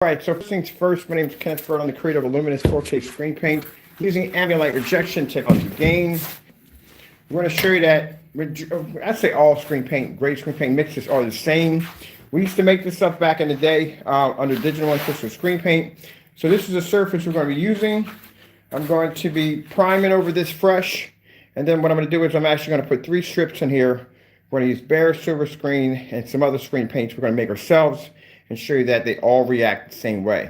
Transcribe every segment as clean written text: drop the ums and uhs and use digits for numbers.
All right, so first things first, my name is Kenneth Bird. I'm the creator of Luminous 4K Screen Paint using ambient light rejection technology gain. We're going to show you that, I'd say all screen paint, gray screen paint mixes are the same. We used to make this stuff back in the day under Digital One Crystal Screen Paint. So this is a surface we're going to be using. I'm going to be priming over this fresh. And then what I'm going to do is I'm actually going to put 3 strips in here. We're going to use bare silver screen and some other screen paints we're going to make ourselves and show you that they all react the same way.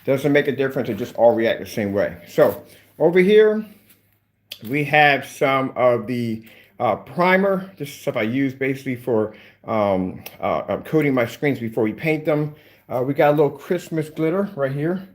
Doesn't make a difference, they just all react the same way. So over here, we have some of the primer. This is stuff I use basically for coating my screens before we paint them. We got a little Christmas glitter right here.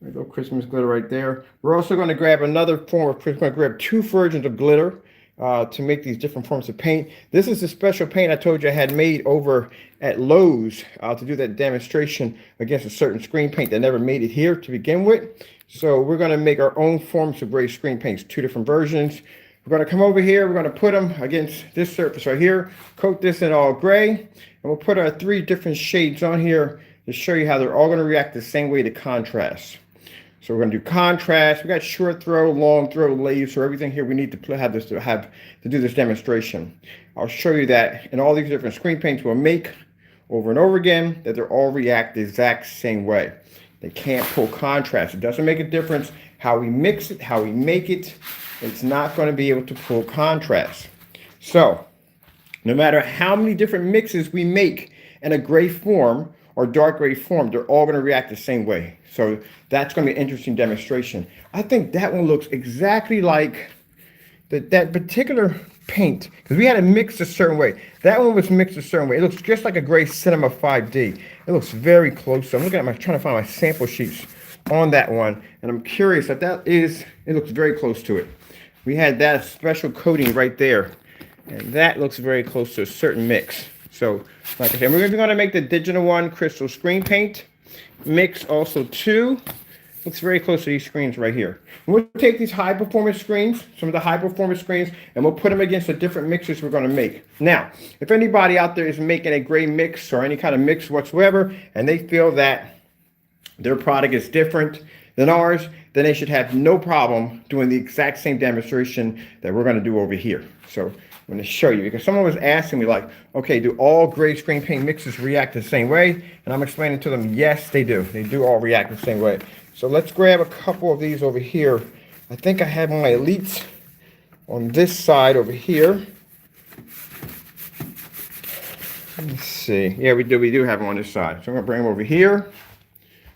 A little Christmas glitter right there. We're also going to grab another form of, we're going to grab 2 versions of glitter to make these different forms of paint. This is the special paint I told you I had made over at Lowe's to do that demonstration against a certain screen paint that never made it here to begin with. So we're going to make our own forms of gray screen paints, 2 different versions. We're going to come over here, we're going to put them against this surface right here, coat this in all gray, and we'll put our 3 different shades on here to show you how they're all going to react the same way to contrast. So we're going to do contrast. We got short throw, long throw, layers, so everything here we need to have to do this demonstration. I'll show you that in all these different screen paints we'll make over and over again, that they're all react the exact same way. They can't pull contrast. It doesn't make a difference how we mix it, how we make it. It's not going to be able to pull contrast. So no matter how many different mixes we make in a gray form or dark gray form, they're all going to react the same way. So that's going to be an interesting demonstration. I think that one looks exactly like that particular paint, because we had it mixed a certain way. That one was mixed a certain way. It looks just like a gray Cinema 5D. It looks very close. So I'm looking at trying to find my sample sheets on that one, and I'm curious it looks very close to it. We had that special coating right there, and that looks very close to a certain mix. So like I said, we're going to make the Digital One Crystal Screen Paint mix also too. Looks very close to these screens right here. We'll take these high performance screens, some of the high performance screens, and we'll put them against the different mixes we're going to make. Now, if anybody out there is making a gray mix or any kind of mix whatsoever, and they feel that their product is different than ours, then they should have no problem doing the exact same demonstration that we're going to do over here. So I'm going to show you, because someone was asking me like, okay, do all gray screen paint mixes react the same way? And I'm explaining to them, yes, they do. They do all react the same way. So let's grab a couple of these over here. I think I have my Elites on this side over here. Let's see. Yeah, we do have them on this side. So I'm going to bring them over here.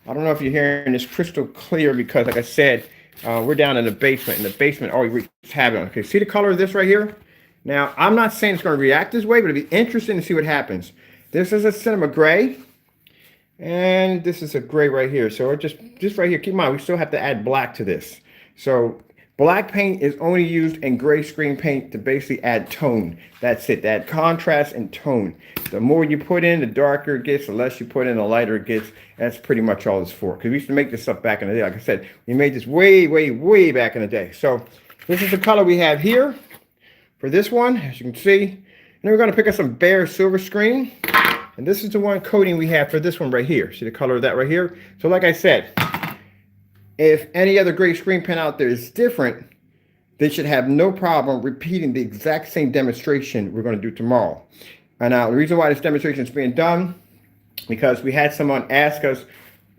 I don't know if you're hearing this crystal clear because, like I said, we're down in the basement. In the basement, all we have it on. Okay, see the color of this right here? Now, I'm not saying it's going to react this way, but it'd be interesting to see what happens. This is a Cinema Gray, and this is a gray right here. So just right here, keep in mind, we still have to add black to this. So black paint is only used in gray screen paint to basically add tone. That's it, to add contrast and tone. The more you put in, the darker it gets. The less you put in, the lighter it gets. That's pretty much all it's for. Because we used to make this stuff back in the day. Like I said, we made this way, way, way back in the day. So this is the color we have here for this one, as you can see. And then we're going to pick up some bare silver screen. And this is the one coating we have for this one right here. See the color of that right here? So like I said, if any other gray screen paint out there is different, they should have no problem repeating the exact same demonstration we're going to do tomorrow. And now the reason why this demonstration is being done, because we had someone ask us,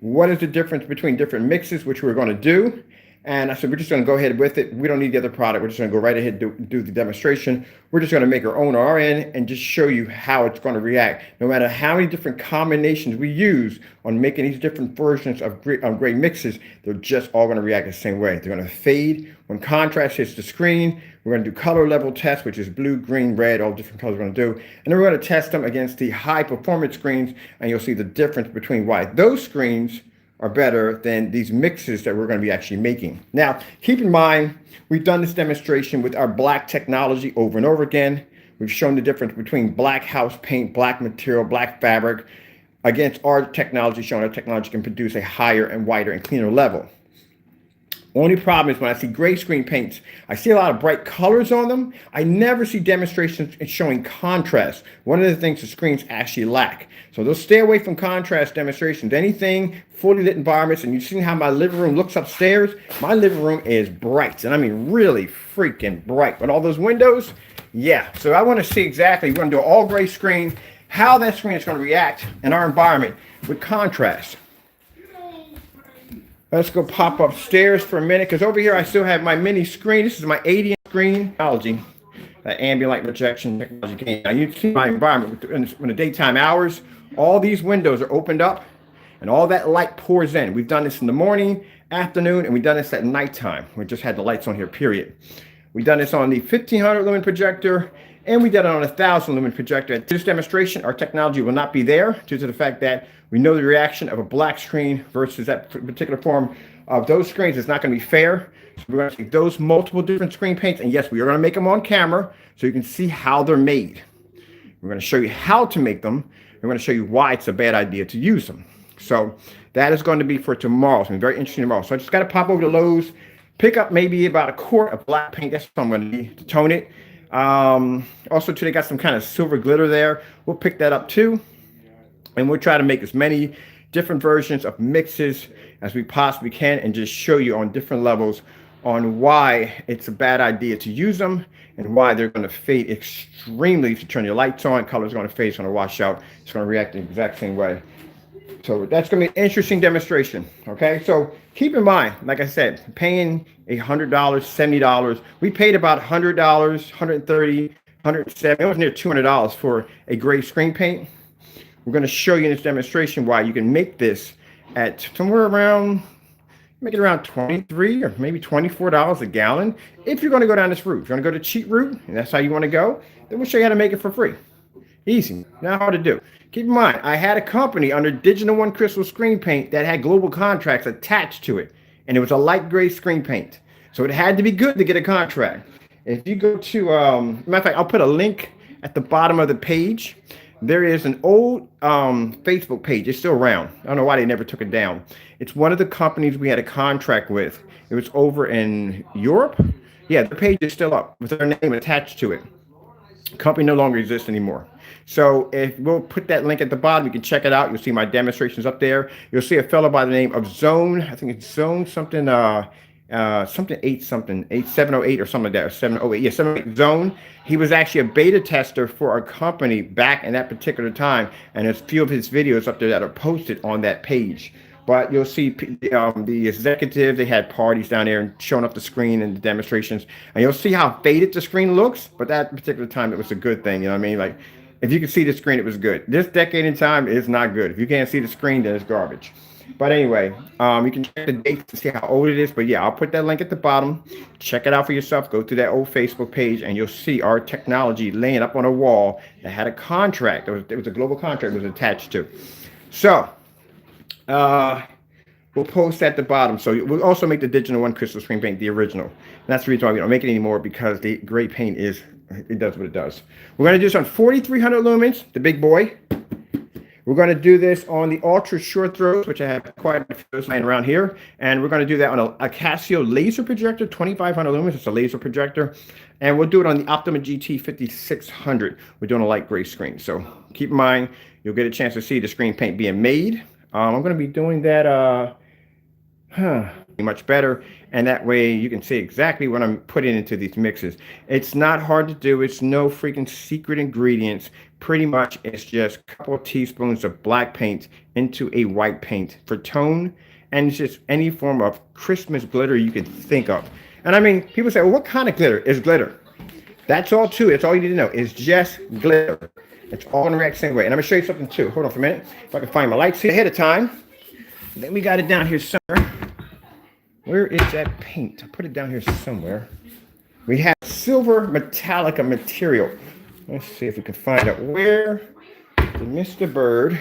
what is the difference between different mixes, which we're going to do. And I said, we're just going to go ahead with it. We don't need the other product. We're just going to go right ahead and do the demonstration. We're just going to make our own on our end and just show you how it's going to react. No matter how many different combinations we use on making these different versions of gray mixes, they're just all going to react the same way. They're going to fade when contrast hits the screen. We're going to do color level tests, which is blue, green, red, all different colors we're going to do. And then we're going to test them against the high performance screens, and you'll see the difference between why those screens are better than these mixes that we're going to be actually making. Now, keep in mind, we've done this demonstration with our black technology over and over again. We've shown the difference between black house paint, black material, black fabric, against our technology, showing our technology can produce a higher and wider and cleaner level. Only problem is when I see gray screen paints, I see a lot of bright colors on them. I never see demonstrations showing contrast. One of the things the screens actually lack. So they'll stay away from contrast demonstrations. Anything fully lit environments, and you've seen how my living room looks upstairs. My living room is bright, and I mean really freaking bright. With all those windows, yeah. So I want to see exactly, we're going to do an all gray screen, how that screen is going to react in our environment with contrast. Let's go pop upstairs for a minute, because over here I still have my mini screen. This is my 80-inch screen technology, that ambient light rejection technology game. Now you can see my environment in the daytime hours. All these windows are opened up, and all that light pours in. We've done this in the morning, afternoon, and we've done this at nighttime. We just had the lights on here, period. We've done this on the 1500 lumen projector, and we did it on a 1000 lumen projector. At this demonstration, our technology will not be there due to the fact that we know the reaction of a black screen versus that particular form of those screens is not going to be fair. So we're going to take those multiple different screen paints, and yes, we are going to make them on camera so you can see how they're made. We're going to show you how to make them. We're going to show you why it's a bad idea to use them. So that is going to be for tomorrow. It's going to be very interesting tomorrow. So I just got to pop over to Lowe's, pick up maybe about a quart of black paint. That's what I'm going to need to tone it. Also, too, they got some kind of silver glitter there. We'll pick that up too. And we'll try to make as many different versions of mixes as we possibly can and just show you on different levels on why it's a bad idea to use them and why they're going to fade extremely if you turn your lights on. Color's going to fade, it's going to wash out, it's going to react the exact same way. So that's going to be an interesting demonstration. Okay, so keep in mind, like I said, paying $100, $70. We paid about $100, $130, $170. It was near $200 for a gray screen paint. We're going to show you in this demonstration why you can make this at somewhere around, make it around $23 or maybe $24 a gallon. If you're going to go down this route, if you're going to go the cheap route, and that's how you want to go, then we'll show you how to make it for free. Easy, not hard to do. Keep in mind, I had a company under Digital One Crystal Screen Paint that had global contracts attached to it, and it was a light gray screen paint. So it had to be good to get a contract. If you go to, matter of fact, I'll put a link at the bottom of the page. There is an old Facebook page. It's still around. I don't know why they never took it down. It's one of the companies we had a contract with. It was over in Europe. Yeah, the page is still up with their name attached to it. The company no longer exists anymore. So if we'll put that link at the bottom, you can check it out. You'll see my demonstrations up there. You'll see a fellow by the name of Zone. I think it's Zone something, something 8708 or something like that, or 708. Yeah, 708 Zone. He was actually a beta tester for our company back in that particular time, and there's a few of his videos up there that are posted on that page. But you'll see the executive, they had parties down there and showing up the screen and the demonstrations, and you'll see how faded the screen looks. But that particular time, it was a good thing. You know what I mean? Like, if you could see the screen, it was good. This decade in time is not good. If you can't see the screen, then it's garbage. But anyway, you can check the dates to see how old it is. But yeah, I'll put that link at the bottom. Check it out for yourself. Go to that old Facebook page, and you'll see our technology laying up on a wall that had a contract. It was a global contract it was attached to. So we'll post at the bottom. So we'll also make the Digital One Crystal Screen Paint the original. And that's the reason why we don't make it anymore, because the gray paint it does what it does. We're going to do this on 4300 lumens, the big boy. We're going to do this on the ultra short throws, which I have quite a few laying around here. And we're going to do that on a Casio laser projector, 2500 lumens. It's a laser projector. And we'll do it on the Optima GT 5600. We're doing a light gray screen. So keep in mind, you'll get a chance to see the screen paint being made. I'm going to be doing that much better, and that way you can see exactly what I'm putting into these mixes. It's not hard to do. It's no freaking secret ingredients. Pretty much it's just a couple of teaspoons of black paint into a white paint for tone, and it's just any form of Christmas glitter you can think of. And I mean, people say, well, what kind of glitter is glitter? That's all too. That's all you need to know. It's just glitter. It's all in the exact same way. And I'm gonna show you something too. Hold on for a minute. If I can find my lights here ahead of time. Then we got it down here somewhere. Where is that paint? I put it down here somewhere. We have silver Metallica material. Let's see if we can find out where did Mr. Bird.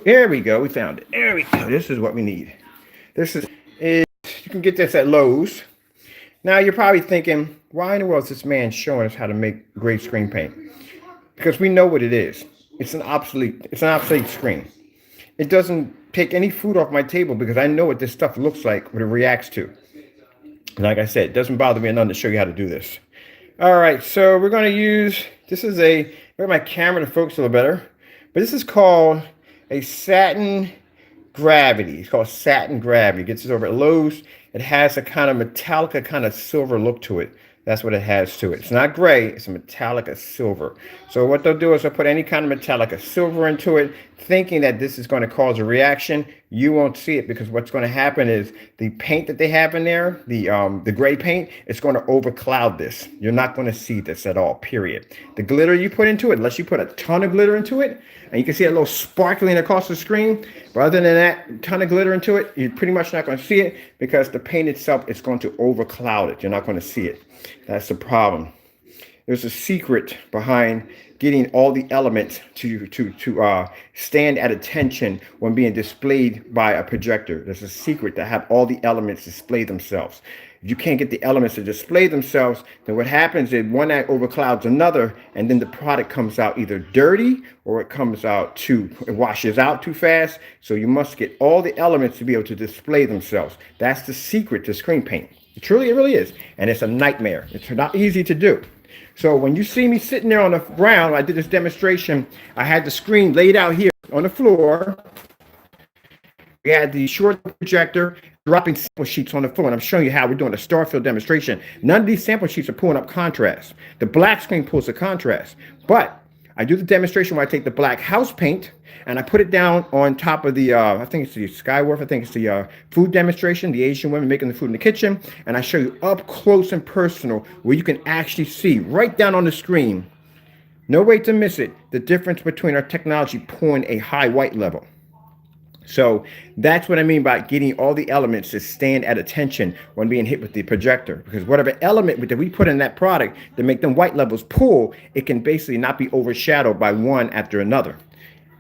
There we go. We found it. There we go. This is what we need. This is you can get this at Lowe's. Now you're probably thinking, why in the world is this man showing us how to make gray screen paint? Because we know what it is. It's an obsolete screen. It doesn't take any food off my table because I know what this stuff looks like, what it reacts to. Like I said, it doesn't bother me enough to show you how to do this. All right, so we're going to use, this is where my camera to focus a little better, but this is called a satin gravity. It's called satin gravity. It gets it over at Lowe's. It has a kind of metallic, a kind of silver look to it. That's what it has to it. It's not gray, it's a metallic silver. So what they'll do is they'll put any kind of metallic silver into it, thinking that this is going to cause a reaction. You won't see it because what's going to happen is the paint that they have in there, the gray paint, it's going to overcloud this. You're not going to see this at all, period. The glitter you put into it, unless you put a ton of glitter into it, and you can see a little sparkling across the screen, but other than that, ton of glitter into it, you're pretty much not going to see it because the paint itself is going to overcloud it. You're not going to see it. That's the problem. There's a secret behind getting all the elements to stand at attention when being displayed by a projector. There's a secret to have all the elements display themselves. If you can't get the elements to display themselves, then what happens is one act overclouds another, and then the product comes out either dirty or it washes out too fast. So you must get all the elements to be able to display themselves. That's the secret to screen paint. It really is. And it's a nightmare. It's not easy to do. So when you see me sitting there on the ground, I did this demonstration. I had the screen laid out here on the floor. We had the short projector dropping sample sheets on the floor, and I'm showing you how we're doing a star field demonstration. None of these sample sheets are pulling up contrast. The black screen pulls the contrast, but I do the demonstration where I take the black house paint and I put it down on top of the, I think it's the Skyward, I think it's the food demonstration, the Asian women making the food in the kitchen, and I show you up close and personal where you can actually see right down on the screen, no way to miss it, the difference between our technology pulling a high white level. So that's what I mean by getting all the elements to stand at attention when being hit with the projector. Because whatever element that we put in that product to make them white levels pull, it can basically not be overshadowed by one after another.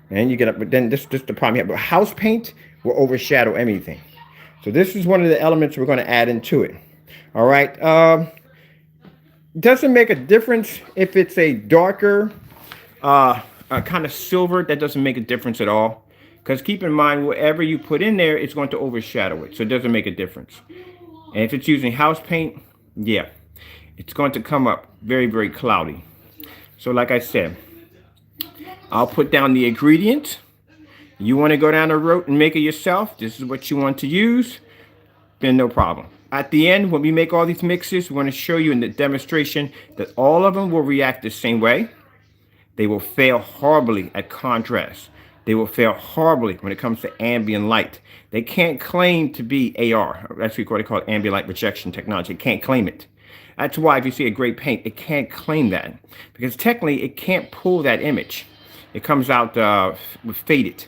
And you get up, but then this is the problem here. But house paint will overshadow anything. So this is one of the elements we're going to add into it. All right. Doesn't make a difference if it's a darker kind of silver. That doesn't make a difference at all. Because keep in mind, whatever you put in there, it's going to overshadow it. So it doesn't make a difference. And if it's using house paint, yeah, it's going to come up very, very cloudy. So like I said, I'll put down the ingredients. You want to go down the road and make it yourself. This is what you want to use. Then no problem. At the end, when we make all these mixes, we're going to show you in the demonstration that all of them will react the same way. They will fail horribly at contrast. They will fail horribly when it comes to ambient light. They can't claim to be AR. That's what they call ambient light rejection technology. It can't claim it. That's why if you see a gray paint, it can't claim that. Because technically, it can't pull that image. It comes out faded.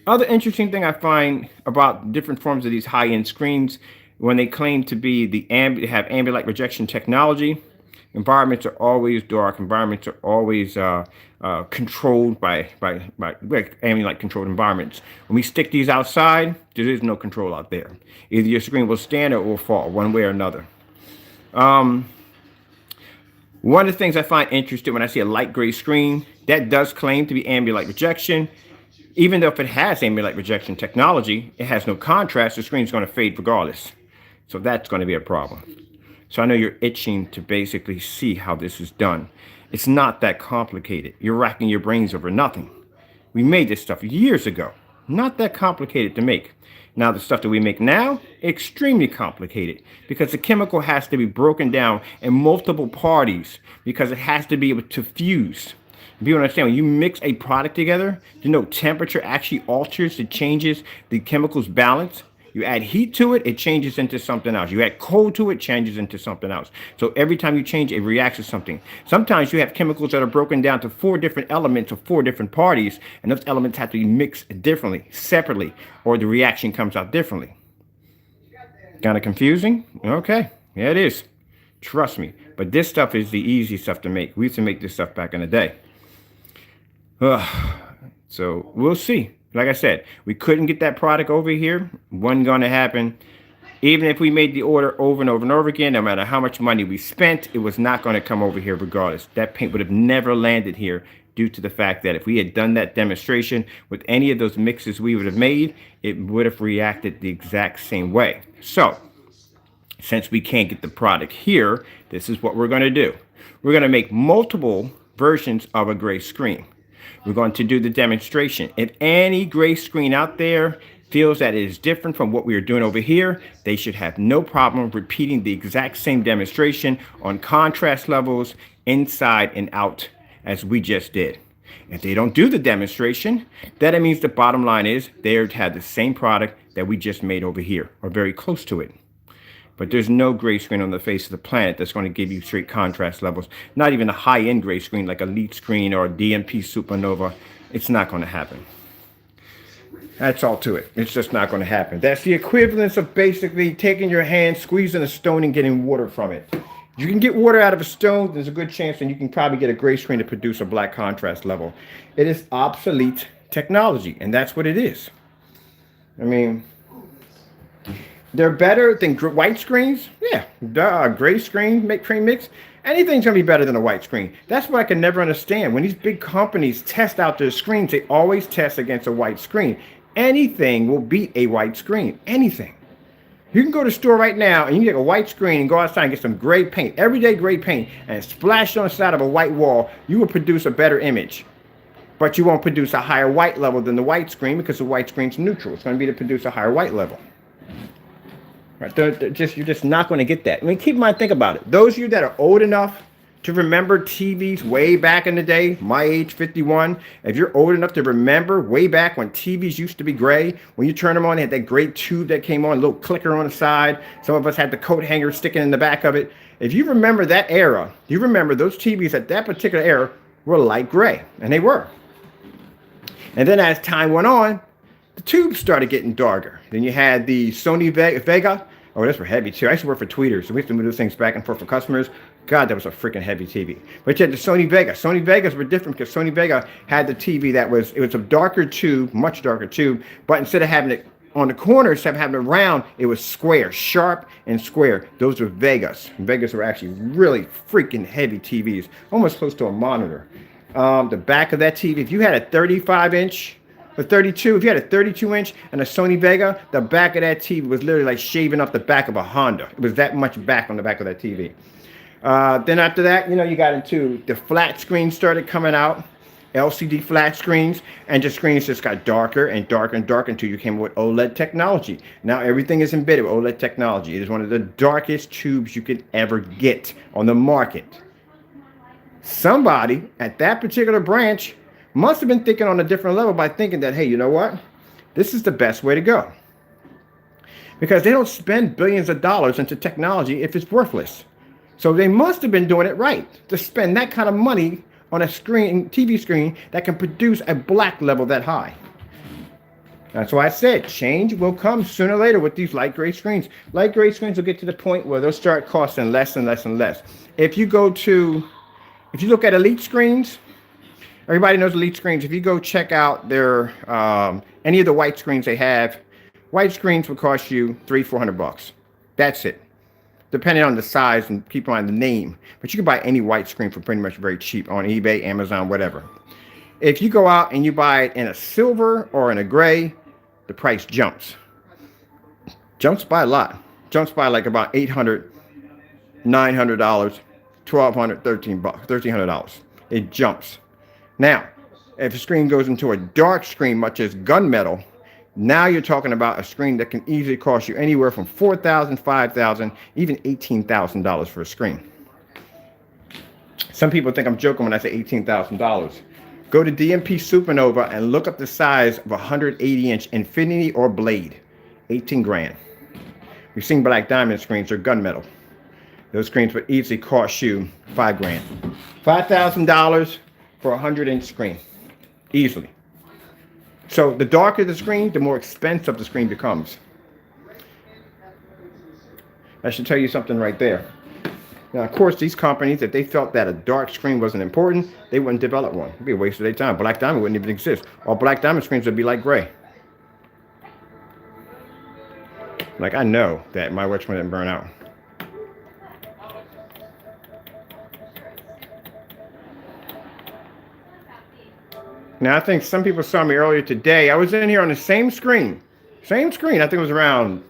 Other interesting thing I find about different forms of these high-end screens, when they claim to be have ambient light rejection technology, environments are always dark. Environments are always controlled by ambient light controlled environments. When we stick these outside, there is no control out there. Either your screen will stand or it will fall, one way or another. One of the things I find interesting when I see a light gray screen, that does claim to be ambient light rejection. Even though if it has ambient light rejection technology, it has no contrast, the screen's going to fade regardless. So that's going to be a problem. So I know you're itching to basically see how this is done. It's not that complicated. You're racking your brains over nothing. We made this stuff years ago. Not that complicated to make. Now the stuff that we make now, extremely complicated because the chemical has to be broken down in multiple parties because it has to be able to fuse. People understand when you mix a product together, temperature actually alters, it changes the chemicals balance. You add heat to it, it changes into something else. You add cold to it, changes into something else. So every time you change, it reacts to something. Sometimes you have chemicals that are broken down to 4 different elements or 4 different parties, and those elements have to be mixed differently, separately, or the reaction comes out differently. Kind of confusing? Okay, yeah, it is. Trust me. But this stuff is the easy stuff to make. We used to make this stuff back in the day. So we'll see. Like I said, we couldn't get that product over here. Wasn't going to happen. Even if we made the order over and over and over again, no matter how much money we spent, it was not going to come over here regardless. That paint would have never landed here due to the fact that if we had done that demonstration with any of those mixes we would have made, it would have reacted the exact same way. So Since we can't get the product here, this is what we're going to do. We're going to make multiple versions of a gray screen. We're going to do the demonstration. If any gray screen out there feels that it is different from what we are doing over here, they should have no problem repeating the exact same demonstration on contrast levels inside and out as we just did. If they don't do the demonstration, then it means the bottom line is they have the same product that we just made over here, or very close to it. But there's no gray screen on the face of the planet that's going to give you straight contrast levels. Not even a high-end gray screen like Elite Screen or DMP Supernova. It's not going to happen. That's all to it. It's just not going to happen. That's the equivalence of basically taking your hand, squeezing a stone, and getting water from it. You can get water out of a stone, there's a good chance that you can probably get a gray screen to produce a black contrast level. It is obsolete technology, and that's what it is. I mean, they're better than white screens? Yeah, gray screen, cream mix. Anything's going to be better than a white screen. That's what I can never understand. When these big companies test out their screens, they always test against a white screen. Anything will beat a white screen. Anything. You can go to the store right now and you get a white screen and go outside and get some gray paint, everyday gray paint, and splash it on the side of a white wall. You will produce a better image. But you won't produce a higher white level than the white screen because the white screen's neutral. It's going to be to produce a higher white level. Right? You're just not going to get that. I mean, keep in mind, think about it. Those of you that are old enough to remember TVs way back in the day, my age, 51, if you're old enough to remember way back when TVs used to be gray, when you turn them on, they had that gray tube that came on, a little clicker on the side. Some of us had the coat hanger sticking in the back of it. If you remember that era, you remember those TVs at that particular era were light gray, and they were. And then as time went on, the tubes started getting darker. Then you had the Sony Vega. Oh, those were heavy too. I used to work for Tweeters, so we used to move those things back and forth for customers. God, that was a freaking heavy TV. But you had the Sony Vega. Sony Vegas were different because Sony Vega had the TV that was a darker tube, much darker tube, but instead of having it on the corners, instead of having it round, it was square, sharp and square. Those were Vegas. And Vegas were actually really freaking heavy TVs, almost close to a monitor. The back of that TV, if you had a 35-inch, or 32, if you had a 32-inch and a Sony Vega, the back of that TV was literally like shaving off the back of a Honda. It was that much back on the back of that TV. Then after that, you got into the flat screens started coming out, LCD flat screens, and the screens just got darker and darker and darker until you came with OLED technology. Now everything is embedded with OLED technology. It is one of the darkest tubes you could ever get on the market. Somebody at that particular branch must have been thinking on a different level by thinking that, hey, you know what? This is the best way to go. Because they don't spend billions of dollars into technology if it's worthless. So they must have been doing it right to spend that kind of money on a screen, TV screen that can produce a black level that high. That's why I said change will come sooner or later with these light gray screens. Light gray screens will get to the point where they'll start costing less and less and less. If you look at Elite screens, everybody knows Elite screens. If you go check out their any of the white screens they have, white screens will cost you $300-400. That's it, depending on the size and keep in mind the name. But you can buy any white screen for pretty much very cheap on eBay, Amazon, whatever. If you go out and you buy it in a silver or in a gray, the price jumps. Jumps by a lot. Jumps by like about $800, $900, $1,200, $1,300. It jumps. Now, if a screen goes into a dark screen, much as gunmetal, now you're talking about a screen that can easily cost you anywhere from $4,000, $5,000, even $18,000 for a screen. Some people think I'm joking when I say $18,000. Go to DMP Supernova and look up the size of a 180-inch Infinity or Blade. 18 grand. We've seen black diamond screens or gunmetal. Those screens would easily cost you $5 grand. $5,000 for a 100-inch screen. Easily. So the darker the screen, the more expensive the screen becomes. That should tell you something right there. Now, of course, these companies, if they felt that a dark screen wasn't important, they wouldn't develop one. It'd be a waste of their time. Black diamond wouldn't even exist. All black diamond screens would be like gray. Like, I know that my watch didn't burn out. Now, I think some people saw me earlier today. I was in here on the same screen. Same screen. I think it was around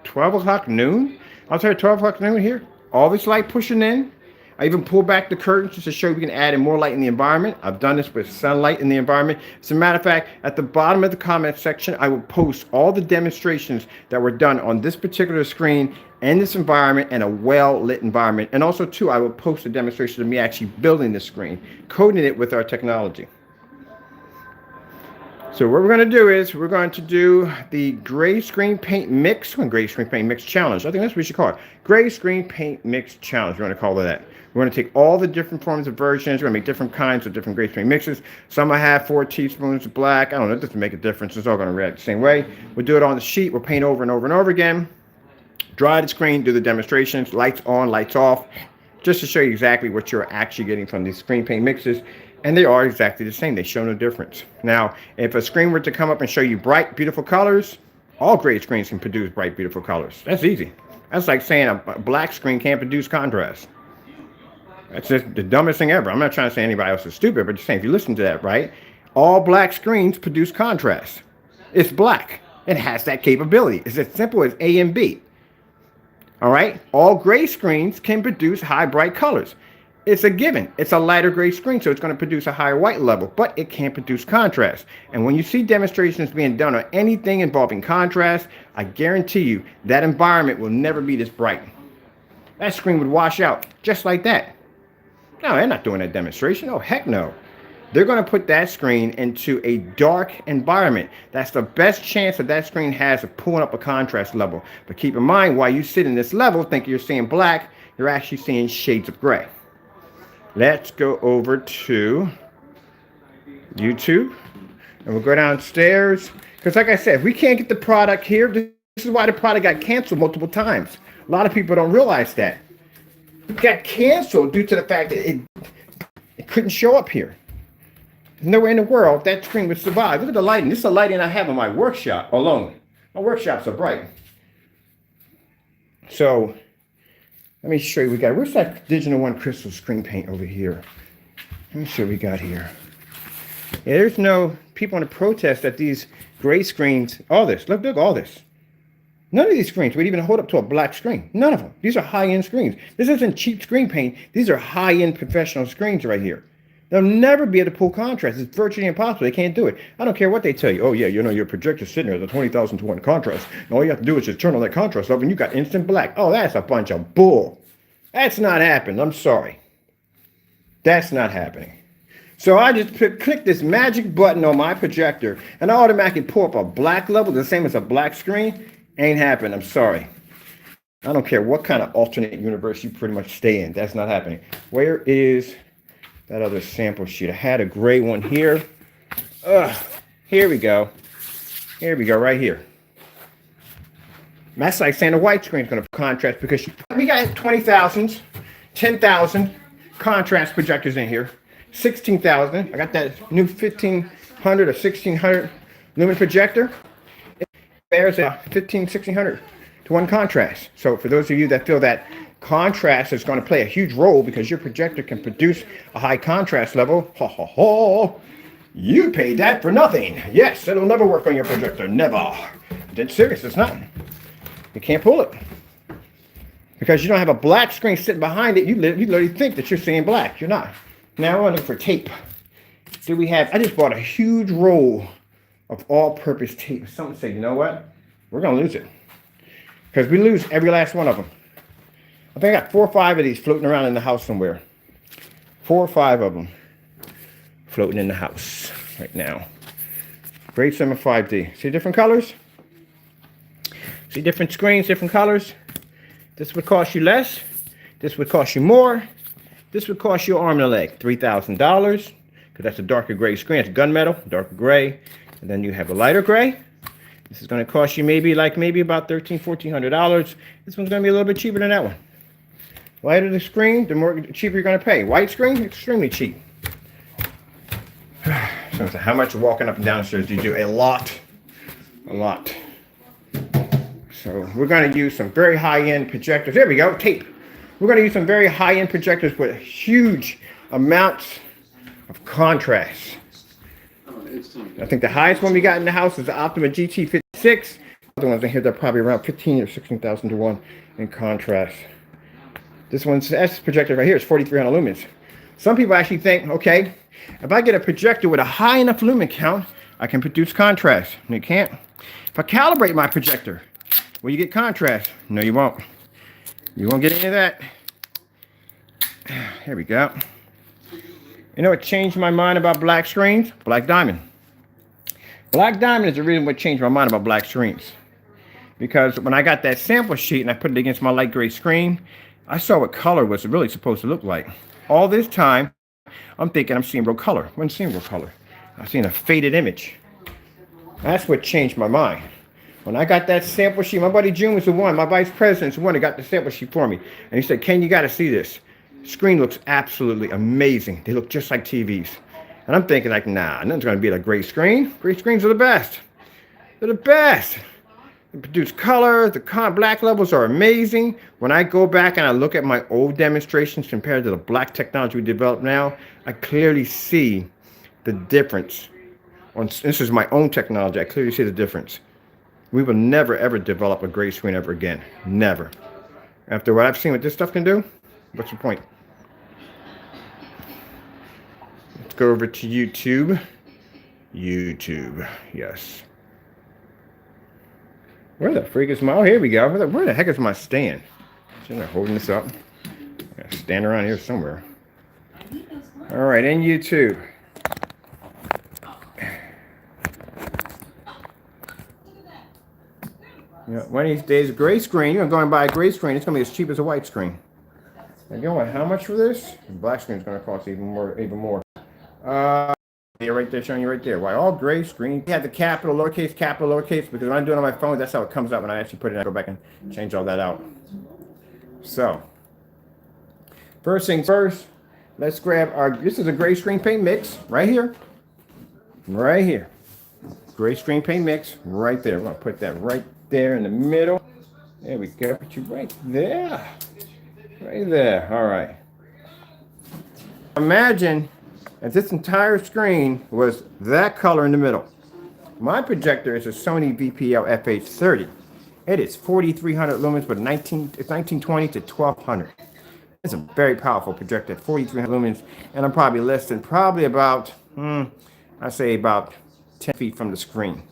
12 o'clock noon. I'll tell you 12 o'clock noon here. All this light pushing in. I even pull back the curtains just to show you we can add in more light in the environment. I've done this with sunlight in the environment. As a matter of fact, at the bottom of the comment section, I will post all the demonstrations that were done on this particular screen and this environment and a well-lit environment. And also, too, I will post a demonstration of me actually building the screen, coding it with our technology. So what we're going to do is we're going to do the gray screen paint mix, gray screen paint mix challenge. I think that's what we should call it. Gray screen paint mix challenge. We're going to call it that. We're going to take all the different forms of versions. We're going to make different kinds of different gray screen mixes. Some I have 4 teaspoons of black. I don't know. It doesn't make a difference. It's all going to react the same way. We'll do it on the sheet. We'll paint over and over and over again. Dry the screen. Do the demonstrations. Lights on, lights off. Just to show you exactly what you're actually getting from these screen paint mixes. And they are exactly the same. They show no difference. Now, if a screen were to come up and show you bright, beautiful colors, all gray screens can produce bright, beautiful colors. That's easy. That's like saying a black screen can't produce contrast. That's just the dumbest thing ever. I'm not trying to say anybody else is stupid, but just saying, if you listen to that, right? All black screens produce contrast. It's black. It has that capability. It's as simple as A and B. All right? All gray screens can produce high, bright colors. It's a given. It's a lighter gray screen, so it's going to produce a higher white level, but it can't produce contrast. And when you see demonstrations being done on anything involving contrast, I guarantee you that environment will never be this bright. That screen would wash out just like that. No, they're not doing that demonstration. Oh, heck no. They're going to put that screen into a dark environment. That's the best chance that screen has of pulling up a contrast level. But keep in mind, while you sit in this level thinking you're seeing black, you're actually seeing shades of gray. Let's go over to YouTube and we'll go downstairs. Because like I said, if we can't get the product here, this is why the product got canceled multiple times. A lot of people don't realize that. It got canceled due to the fact that it couldn't show up here. There's nowhere in the world that screen would survive. Look at the lighting. This is the lighting I have in my workshop alone. My workshops are bright. So let me show you we got. Where's that Digital One Crystal screen paint over here? Let me show you what we got here. Yeah, there's no people on the protest that these gray screens, all this, look, all this. None of these screens would even hold up to a black screen. None of them. These are high-end screens. This isn't cheap screen paint. These are high-end professional screens right here. They'll never be able to pull contrast. It's virtually impossible. They can't do it. I don't care what they tell you. Oh, yeah, you know, your projector's sitting there at the 20,000 to 1 contrast. And all you have to do is just turn on that contrast level and you got instant black. Oh, that's a bunch of bull. That's not happening. I'm sorry. That's not happening. So I just click this magic button on my projector and I automatically pull up a black level, the same as a black screen. Ain't happening. I'm sorry. I don't care what kind of alternate universe you pretty much stay in. That's not happening. Where is that other sample sheet? I had a gray one here. Here we go. Here we go, right here. That's like saying a white screen is going to contrast because we got 20,000, 10,000 contrast projectors in here. 16,000. I got that new 1,500 or 1,600 lumen projector. There's a 1,1600 to 1 contrast. So for those of you that feel that contrast is going to play a huge role because your projector can produce a high contrast level, you paid that for nothing. Yes, it'll never work on your projector. Never. Dead serious, it's not. You can't pull it. Because you don't have a black screen sitting behind it, you literally think that you're seeing black. You're not. Now we're looking for tape. Do we have, I just bought a huge roll of all-purpose tape. Someone said, you know what? We're going to lose it. Because we lose every last one of them. I think I got 4 or 5 of these floating around in the house somewhere. 4 or 5 of them floating in the house right now. Grade 7 5D. See different colors? See different screens, different colors? This would cost you less. This would cost you more. This would cost you an arm and a leg. $3,000. Because that's a darker gray screen. It's gunmetal, darker gray. And then you have a lighter gray. This is going to cost you maybe about $1,300, $1,400. This one's going to be a little bit cheaper than that one. Lighter the screen, the more cheaper you're going to pay. White screen, extremely cheap. So how much walking up and downstairs do you do? A lot. A lot. So we're going to use some very high-end projectors. There we go, tape. We're going to use some very high-end projectors with huge amounts of contrast. I think the highest one we got in the house is the Optima GT56. other ones in here that are probably around 15 or 16,000 to 1 in contrast. This one's S projector right here is 4,300 lumens. Some people actually think, okay, if I get a projector with a high enough lumen count, I can produce contrast. And you can't. If I calibrate my projector, will you get contrast? No, you won't. You won't get any of that. Here we go. You know what changed my mind about black screens? Black diamond. Black diamond is the reason what changed my mind about black screens. Because when I got that sample sheet and I put it against my light gray screen, I saw what color was really supposed to look like. All this time, I'm thinking I'm seeing real color. I wasn't seeing real color. I was seeing a faded image. That's what changed my mind. When I got that sample sheet, my buddy June was the one, my vice president's the one that got the sample sheet for me. And he said, Ken, you got to see this. Screen looks absolutely amazing. They look just like TVs. And I'm thinking like, nah, nothing's going to beat a great screen. Great screens are the best. They're the best. They produce color. The black levels are amazing. When I go back and I look at my old demonstrations compared to the black technology we develop now, I clearly see the difference. This is my own technology. I clearly see the difference. We will never, ever develop a gray screen ever again. Never. After what I've seen what this stuff can do, what's the point? Let's go over to YouTube. YouTube, yes. Where the freak is my, oh, here we go. Where the heck is my stand? Should I holding this up? I gotta stand around here somewhere. All right, in YouTube. Yeah, one of these days, a gray screen, you're going to buy a gray screen, it's going to be as cheap as a white screen. And you know what, how much for this? The black screen is going to cost even more. Yeah, right there, showing you right there. Why, all gray screen. You have the capital, lowercase, because when I'm doing it on my phone, that's how it comes out when I actually put it in. I go back and change all that out. So, first things first, let's grab this is a gray screen paint mix, right here. Right here. Gray screen paint mix, right there. We're going to put that right there in the middle. There we go. Put you right there. Right there. All right. Imagine if this entire screen was that color in the middle. My projector is a Sony VPL FH30. It is 4,300 lumens, but 1920 to 1200. It's a very powerful projector at 4,300 lumens, and I'm probably less than about, I say about 10 feet from the screen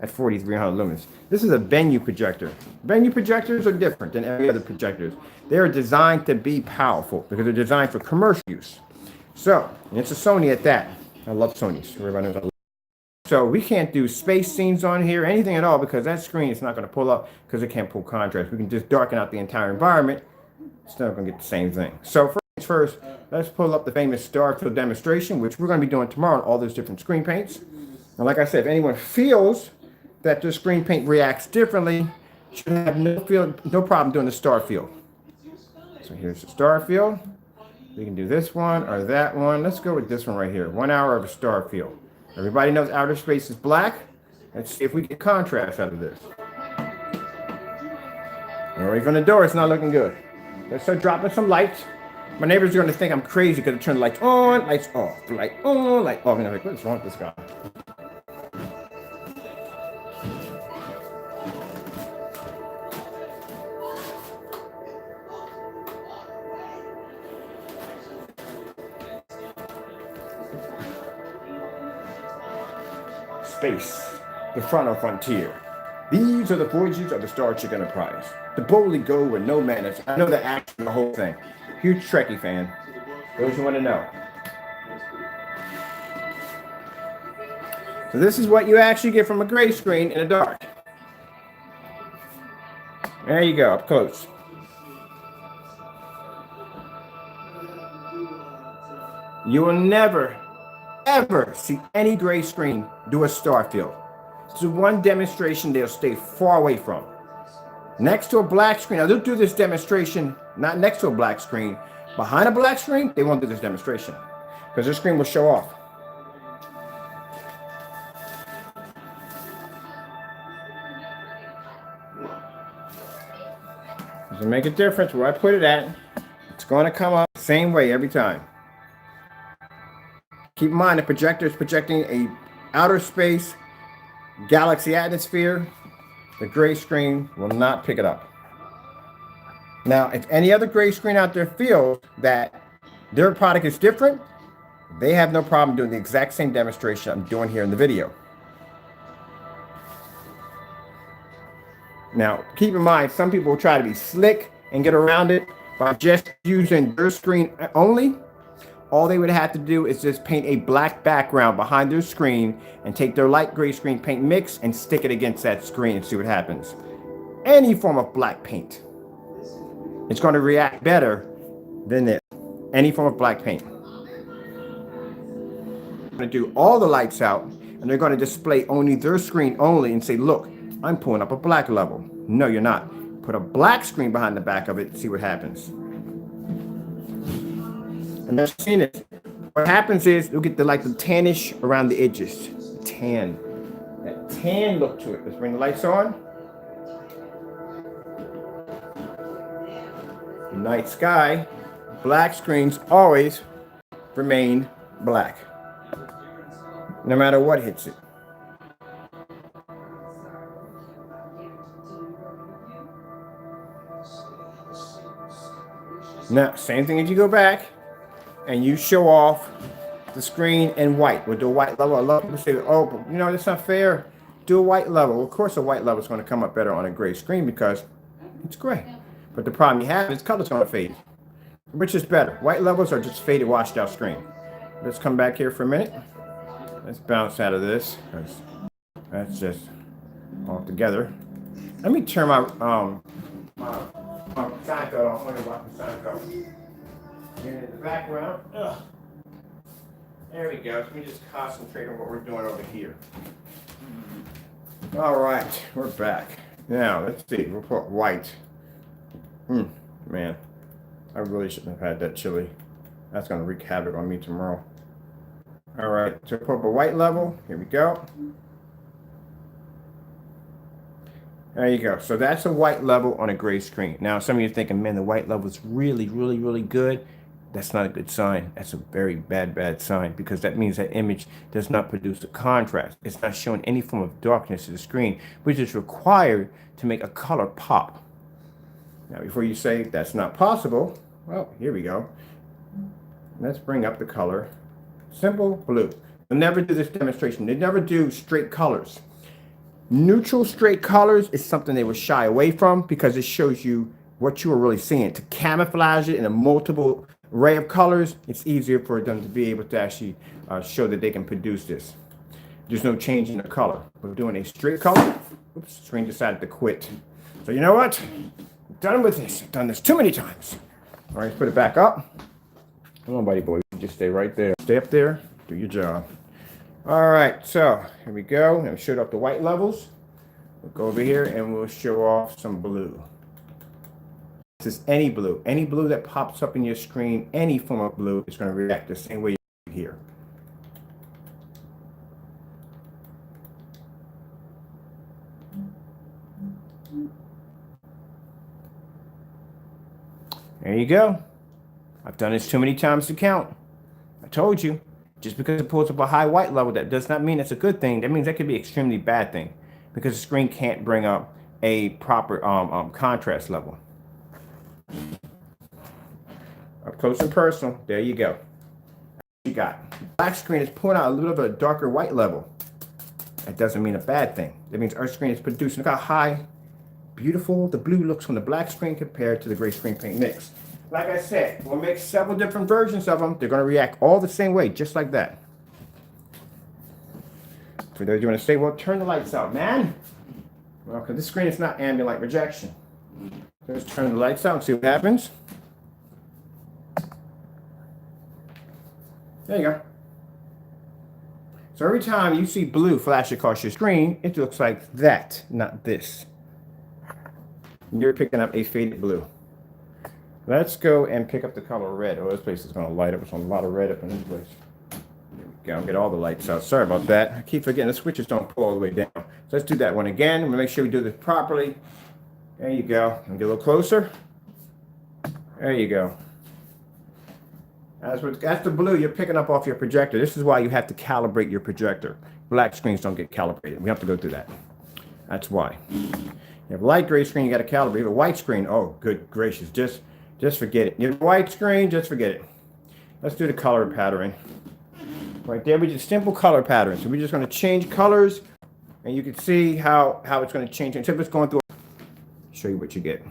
at 4,300 lumens. This is a venue projector. Venue projectors are different than every other projectors. They are designed to be powerful because they're designed for commercial use. So, and it's a Sony at that. I love Sonys. Everybody knows I love. So we can't do space scenes on here, anything at all, because that screen is not going to pull up because it can't pull contrast. We can just darken out the entire environment. It's not going to get the same thing. So first, let's pull up the famous Starfield demonstration, which we're going to be doing tomorrow on all those different screen paints. And like I said, if anyone feels that the screen paint reacts differently, should have no problem doing the Starfield. So here's the Starfield. We can do this one or that one. Let's go with this one right here. 1 hour of a Starfield. Everybody knows outer space is black. Let's see if we get contrast out of this. Already from the door, it's not looking good. Let's start dropping some lights. My neighbors are going to think I'm crazy because I turn the lights on, lights off, light on, light off. And I'm like, what's wrong with this guy? Space, the final frontier. These are the voyages of the Star Trek Enterprise. To boldly go where no man is. I know the action, the whole thing. Huge Trekkie fan. Those who want to know. So this is what you actually get from a gray screen in the dark. There you go, up close. You will never ever see any gray screen do a Starfield. It's the one demonstration they'll stay far away from. Next to a black screen, now they'll do this demonstration not next to a black screen. Behind a black screen, they won't do this demonstration because their screen will show off. Doesn't make a difference where I put it at. It's going to come up the same way every time. Keep in mind, the projector is projecting a outer space galaxy atmosphere. the gray screen will not pick it up. Now, if any other gray screen out there feels that their product is different, they have no problem doing the exact same demonstration I'm doing here in the video. Now, keep in mind, some people will try to be slick and get around it by just using their screen only. All they would have to do is just paint a black background behind their screen and take their light gray screen paint mix and stick it against that screen and see what happens. Any form of black paint, it's going to react better than this. Any form of black paint. They're going to do all the lights out, and they're going to display only their screen only and say, look, I'm pulling up a black level. No, you're not. Put a black screen behind the back of it and see what happens. And I've seen it. What happens is you'll get the tannish around the edges. Tan. That tan look to it. Let's bring the lights on. Night sky. Black screens always remain black, no matter what hits it. Now, same thing as you go back and you show off the screen in white. We'll do a white level. I love people say, oh, but you know, that's not fair. Do a white level. Of course, a white level is going to come up better on a gray screen because it's gray. But the problem you have is color's going to fade. Which is better? White levels are just faded, washed out screen. Let's come back here for a minute. Let's bounce out of this because that's just all together. Let me turn my Seinfeld off. Let me watch the Seinfeld. Here in the background. Ugh. There we go. Let me just concentrate on what we're doing over here. All right, we're back. Now, let's see. We'll put white. Man, I really shouldn't have had that chili. That's going to wreak havoc on me tomorrow. All right, so put up a white level. Here we go. There you go. So that's a white level on a gray screen. Now, some of you are thinking, man, the white level is really, really, really good. That's not a good sign. That's a very bad sign because that means that image does not produce a contrast. It's not showing any form of darkness to the screen, which is required to make a color pop. Now, before you say that's not possible, well, here we go. Let's bring up the color. Simple blue. They'll never do this demonstration. They never do straight colors. Neutral straight colors is something they will shy away from because it shows you what you are really seeing. To camouflage it in a multiple array of colors, it's easier for them to be able to actually show that they can produce this. There's no change in the color. We're doing a straight color. Oops, screen decided to quit. So you know what? I'm done with this. I've done this too many times. All right, let's put it back up. Come on, buddy boy. Just stay right there. Stay up there. Do your job. All right, so here we go. I've showed up the white levels. We'll go over here and we'll show off some blue. This is any blue. Any blue that pops up in your screen, any form of blue is going to react the same way you here. There you go. I've done this too many times to count. I told you. Just because it pulls up a high white level, that does not mean it's a good thing. That means that could be an extremely bad thing because the screen can't bring up a proper contrast level. Up close and personal. There you go. You got black screen is pulling out a little bit of a darker white level. That doesn't mean a bad thing. That means our screen is producing. Look how high, beautiful the blue looks from the black screen compared to the gray screen paint mix. Like I said, we'll make several different versions of them. They're going to react all the same way, just like that. For those you want to say, well, turn the lights out, man. Well, because this screen is not ambient light rejection. So let's turn the lights out and see what happens. There you go. So every time you see blue flash across your screen, it looks like that, not this. You're picking up a faded blue. Let's go and pick up the color red. Oh, this place is going to light up. There's a lot of red up in this place. Here we go. Get all the lights out. Sorry about that. I keep forgetting the switches don't pull all the way down. So let's do that one again. I'm going to make sure we do this properly. There you go. And get a little closer. There you go. That's the blue you're picking up off your projector. This is why you have to calibrate your projector. Black screens don't get calibrated. We have to go through that. That's why. You have a light gray screen, you got to calibrate. You have a white screen, oh, good gracious, just forget it. You have a white screen, just forget it. Let's do the color patterning. Right there, we just simple color patterns. So we're just going to change colors, and you can see how it's going to change. Instead of just going through, show you what you get.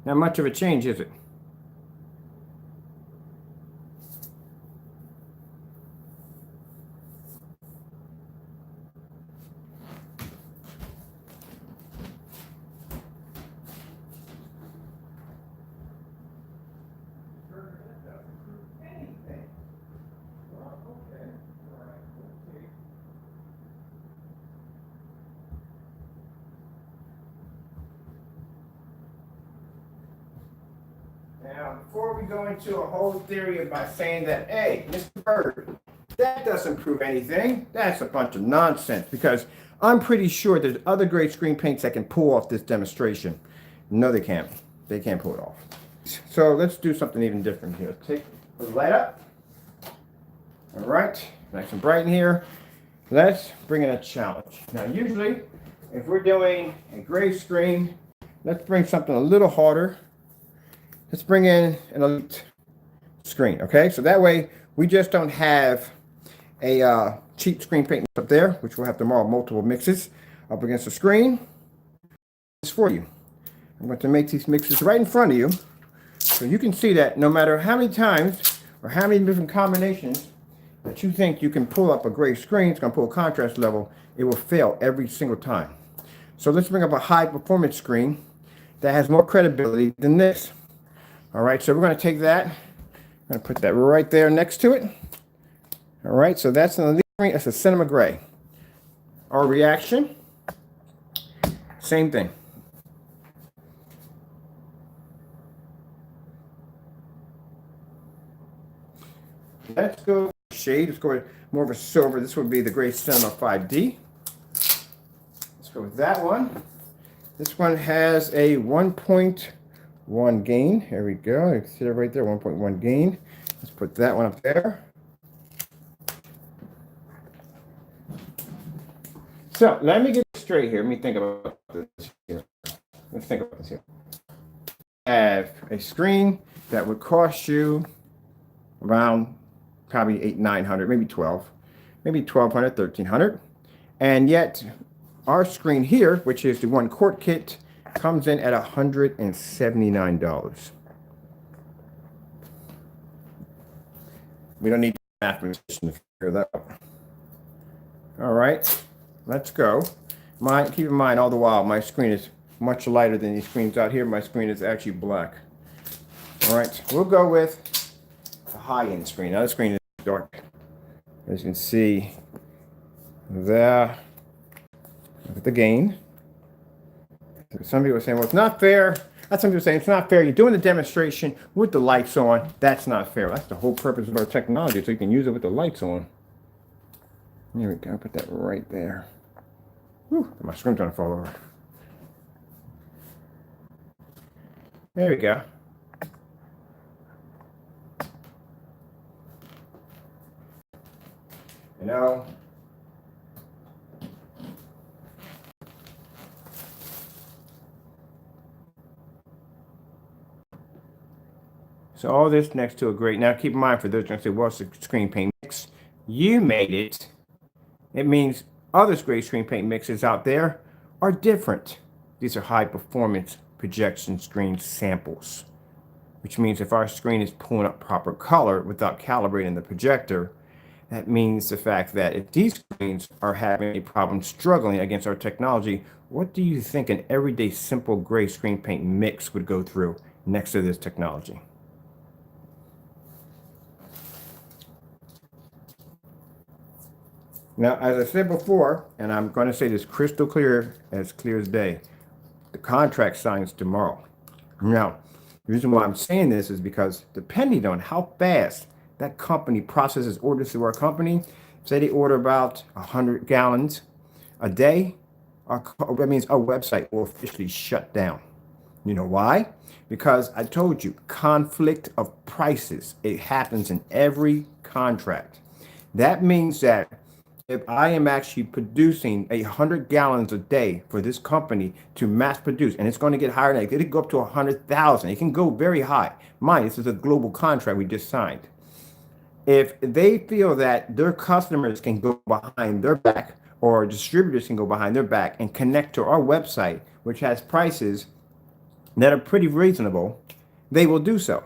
Not much of a change, is it? Now, before we go into a whole theory about saying that, hey, Mr. Bird, that doesn't prove anything, that's a bunch of nonsense, because I'm pretty sure there's other great screen paints that can pull off this demonstration. No, they can't. They can't pull it off. So let's do something even different here. Take the light up. All right, nice and bright in here. Let's bring in a challenge. Now, usually, if we're doing a gray screen, let's bring something a little harder. Let's bring in an elite screen, okay? So that way, we just don't have a cheap screen paint up there, which we'll have tomorrow, multiple mixes up against the screen. It's for you. I'm going to make these mixes right in front of you, so you can see that no matter how many times or how many different combinations that you think you can pull up a gray screen, it's going to pull a contrast level, it will fail every single time. So let's bring up a high performance screen that has more credibility than this. All right, so we're going to take that. I'm going to put that right there next to it. All right, so that's an elite screen. That's a cinema gray. Our reaction, same thing. Let's go shade. Let's go with more of a silver. This would be the gray cinema 5D. Let's go with that one. This one has a 1.1 gain. Here we go. You can see that right there, 1.1 gain. Let's put that one up there. So let me get straight here. Let me think about this here. Let's think about this here. Have a screen that would cost you around probably $800-900, maybe $1,200, maybe $1,200, $1,300, and yet our screen here, which is the 1-quart kit, comes in at $179. We don't need a mathematician to figure that out. All right, let's go. Keep in mind, all the while, my screen is much lighter than these screens out here. My screen is actually black. All right, we'll go with the high-end screen. Now, the screen is dark. As you can see there, look at the gain. Some people are saying, well, it's not fair. That's some people saying it's not fair. You're doing the demonstration with the lights on. That's not fair. That's the whole purpose of our technology, so you can use it with the lights on. There we go. Put that right there. Whew, my screen's gonna fall over. There we go. You know, so all this next to a great. Now keep in mind, for those going to say, well, it's a screen paint mix. You made it. It means other great screen paint mixes out there are different. These are high performance projection screen samples, which means if our screen is pulling up proper color without calibrating the projector, that means the fact that if these screens are having a problem struggling against our technology, what do you think an everyday simple gray screen paint mix would go through next to this technology? Now, as I said before, and I'm going to say this crystal clear as day, the contract signs tomorrow. Now, the reason why I'm saying this is because depending on how fast that company processes orders through our company, say they order about 100 gallons a day, that means our website will officially shut down. You know why? Because I told you, conflict of prices. It happens in every contract. That means that if I am actually producing 100 gallons a day for this company to mass produce, and it's going to get higher than that, it could go up to 100,000. It can go very high. Mind, this is a global contract we just signed. If they feel that their customers can go behind their back, or distributors can go behind their back and connect to our website, which has prices that are pretty reasonable, they will do so.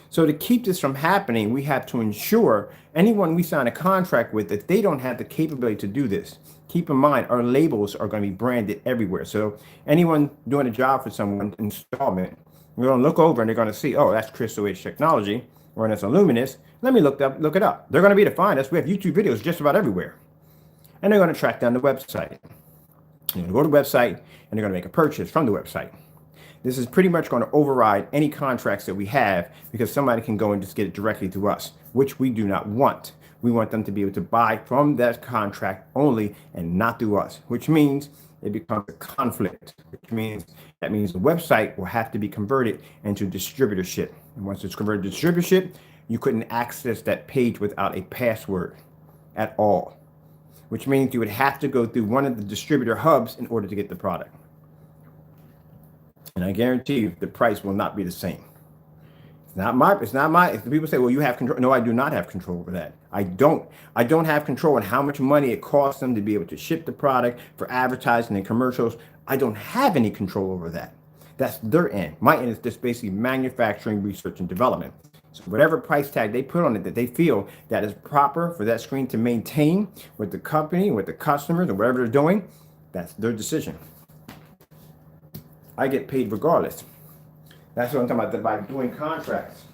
So to keep this from happening, we have to ensure anyone we sign a contract with that they don't have the capability to do this. Keep in mind, our labels are going to be branded everywhere. So anyone doing a job for someone, installment, we're going to look over and they're going to see, oh, that's Crystal Edge Technology, or that's Illuminous. Let me look it up. They're going to be able to find us. We have YouTube videos just about everywhere. And they're going to track down the website. You're going to go to the website and they're going to make a purchase from the website. This is pretty much going to override any contracts that we have, because somebody can go and just get it directly to us, which we do not want. We want them to be able to buy from that contract only and not through us, which means it becomes a conflict, which means the website will have to be converted into distributorship. And once it's converted to distributorship, you couldn't access that page without a password at all, which means you would have to go through one of the distributor hubs in order to get the product. And I guarantee you the price will not be the same. It's not my, if people say, well, you have control. No, I do not have control over that. I don't have control on how much money it costs them to be able to ship the product, for advertising and commercials. I don't have any control over that. That's their end. My end is just basically manufacturing, research, and development. So whatever price tag they put on it that they feel that is proper for that screen to maintain with the company, with the customers, or whatever they're doing, that's their decision. I get paid regardless. That's what I'm talking about by doing contracts.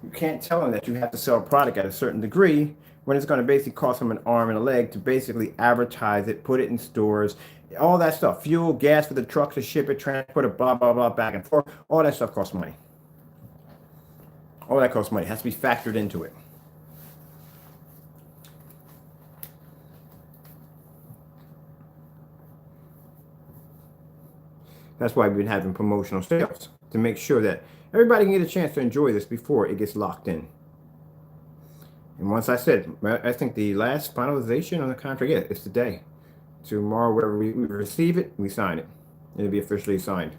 You can't tell them that you have to sell a product at a certain degree when it's going to basically cost them an arm and a leg to basically advertise it, put it in stores, all that stuff. Fuel, gas for the trucks to ship it, transport it, blah, blah, blah, back and forth. All that stuff costs money. All that costs money. It has to be factored into it. That's why we've been having promotional sales, to make sure that everybody can get a chance to enjoy this before it gets locked in. And once I said, I think the last finalization on the contract, yeah, it's today. Tomorrow, whatever we receive it, we sign it. It'll be officially signed.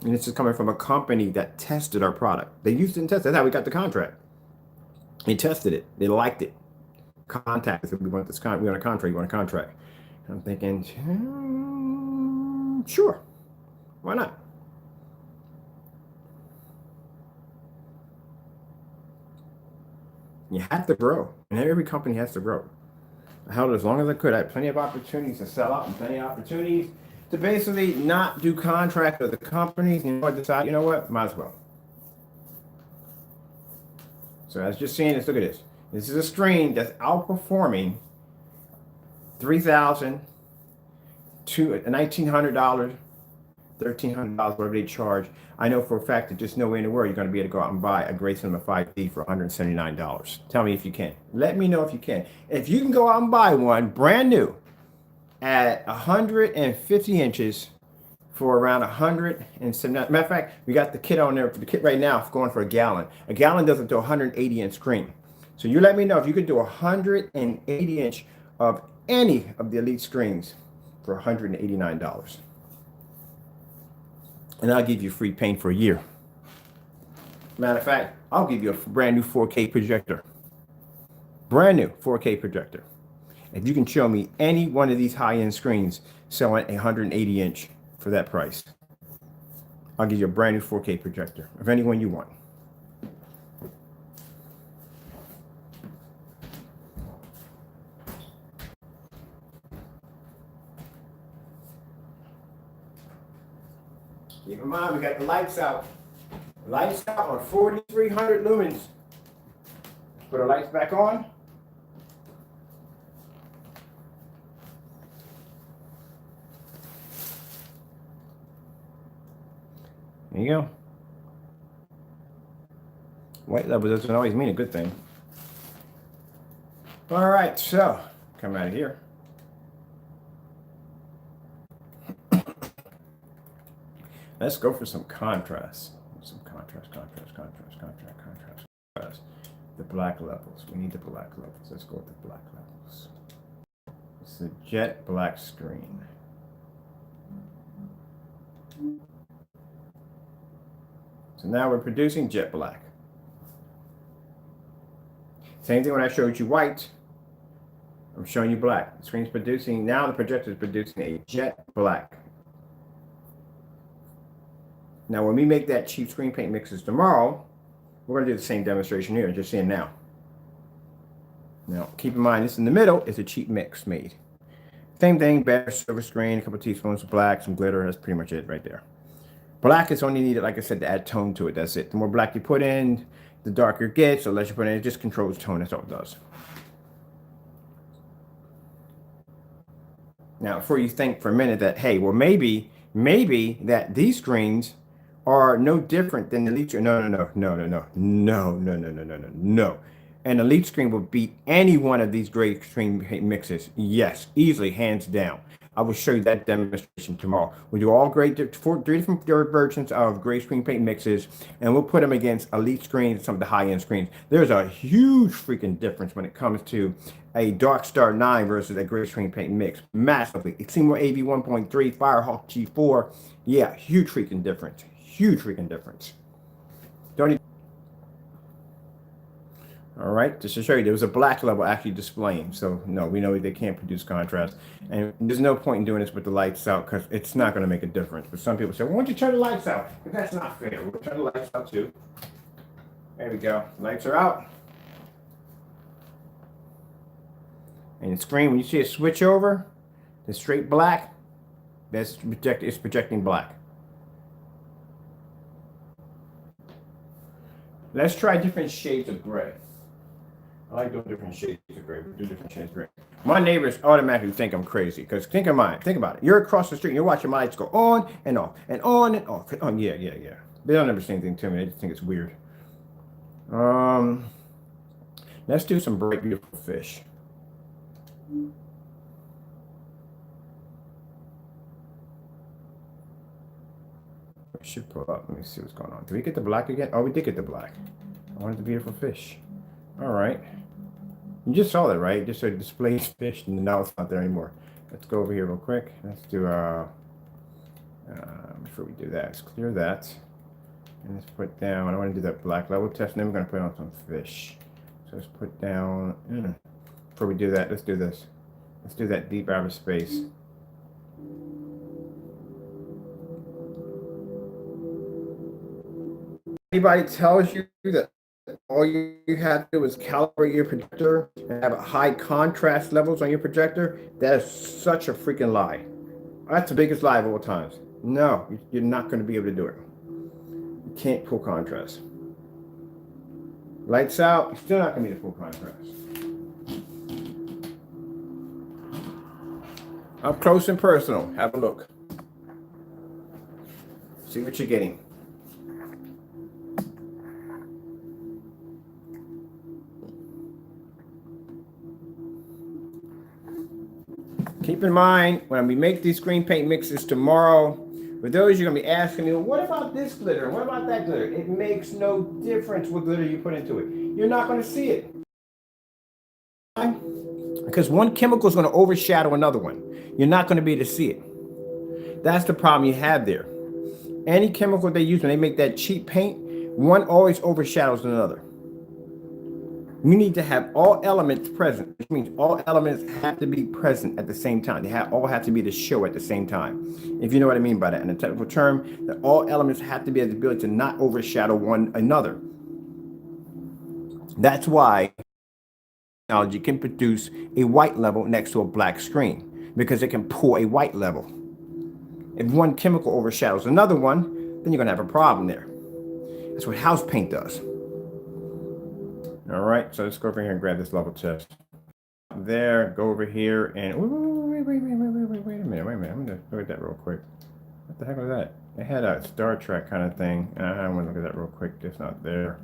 And this is coming from a company that tested our product. They used it and tested. That's how we got the contract. They tested it. They liked it. Contact us if we want this contract. We want a contract. You want a contract. I'm thinking, sure, why not? You have to grow, and every company has to grow. I held it as long as I could. I had plenty of opportunities to sell out and plenty of opportunities to basically not do contract with the companies. And I decided, you know what, might as well. So I was just saying this, look at this. This is a screen that's outperforming $3,000 to $1,900, $1,300, whatever they charge. I know for a fact that just no way in the world you're going to be able to go out and buy a Great Cinema 5D for $179. Tell me if you can. Let me know if you can. If you can go out and buy one brand new at 150 inches for around 179. Matter of fact, we got the kit on there. For the kit right now, going for a gallon. A gallon does up to 180 inch screen. So you let me know if you could do 180 inch of any of the Elite screens for $189. And I'll give you free paint for a year. Matter of fact, I'll give you a brand new 4K projector. Brand new 4K projector. If you can show me any one of these high-end screens selling 180 inch for that price, I'll give you a brand new 4K projector of any one you want. Keep in mind, we got the lights out. Lights out on 4,300 lumens. Put our lights back on. There you go. White level doesn't always mean a good thing. All right, so come out of here. Let's go for some contrast. Some contrast. The black levels. We need the black levels. Let's go with the black levels. It's a jet black screen. So now we're producing jet black. Same thing when I showed you white. I'm showing you black. The screen's producing, now the projector is producing a jet black. Now when we make that cheap screen paint mixes tomorrow, we're going to do the same demonstration here, just seeing now. Now keep in mind, this in the middle is a cheap mix made. Same thing, better silver screen, a couple teaspoons of black, some glitter, that's pretty much it right there. Black is only needed, like I said, to add tone to it, that's it. The more black you put in, the darker it gets, the less you put in, it just controls tone, that's all it does. Now, before you think for a minute that, hey, well, maybe that these screens are no different than the elite screen. No. An elite screen will beat any one of these gray screen mixes. Yes, easily, hands down. I will show you that demonstration tomorrow. We'll do all three different versions of gray screen paint mixes, and we'll put them against elite screens, some of the high-end screens. There's a huge freaking difference when it comes to a Dark Star 9 versus a gray screen paint mix. Massively. Extremo AV 1.3, Firehawk G4. Yeah, huge freaking difference. Huge freaking difference. Don't even... All right, just to show you, there was a black level actually displaying. So no, we know they can't produce contrast. And there's no point in doing this with the lights out because it's not going to make a difference. But some people say, well, why don't you turn the lights out? But that's not fair. We'll turn the lights out too. There we go. Lights are out. And the screen, when you see it switch over, the straight black, it's projecting black. Let's try different shades of gray. I like doing different shades of gray. Do different shades of gray. My neighbors automatically think I'm crazy because think about it. You're across the street and you're watching my lights go on and off and on and off. Oh, yeah. They don't ever say anything to me. They just think it's weird. Let's do some bright, beautiful fish. It should pull up. Let me see what's going on. Did we get the black again? Oh, we did get the black. I wanted the beautiful fish. All right. You just saw that, right? Just so it displays fish, and now it's not there anymore. Let's go over here real quick. Let's do, before we do that, let's clear that. And let's put down, I want to do that black level test, and then we're going to put on some fish. So let's put down, before we do that, let's do this. Let's do that deep outer space. Anybody tells you that all you have to do is calibrate your projector and have high contrast levels on your projector, that is such a freaking lie. That's the biggest lie of all times. No, you're not going to be able to do it. You can't pull contrast. Lights out, you're still not going to need to pull contrast. Up close and personal, have a look. See what you're getting. Keep in mind, when we make these screen paint mixes tomorrow, for those you're going to be asking me, well, what about this glitter? What about that glitter? It makes no difference what glitter you put into it. You're not going to see it. Because one chemical is going to overshadow another one. You're not going to be able to see it. That's the problem you have there. Any chemical they use when they make that cheap paint, one always overshadows another. We need to have all elements present, which means all elements have to be present at the same time. They all have to be the show at the same time. If you know what I mean by that. In a technical term, that all elements have to be the ability to not overshadow one another. That's why technology can produce a white level next to a black screen, because it can pull a white level. If one chemical overshadows another one, then you're going to have a problem there. That's what house paint does. All right, so let's go over here and grab this level test. There, go over here and wait a minute. I'm gonna look at that real quick. What the heck was that? They had a Star Trek kind of thing. I want to look at that real quick. It's not there.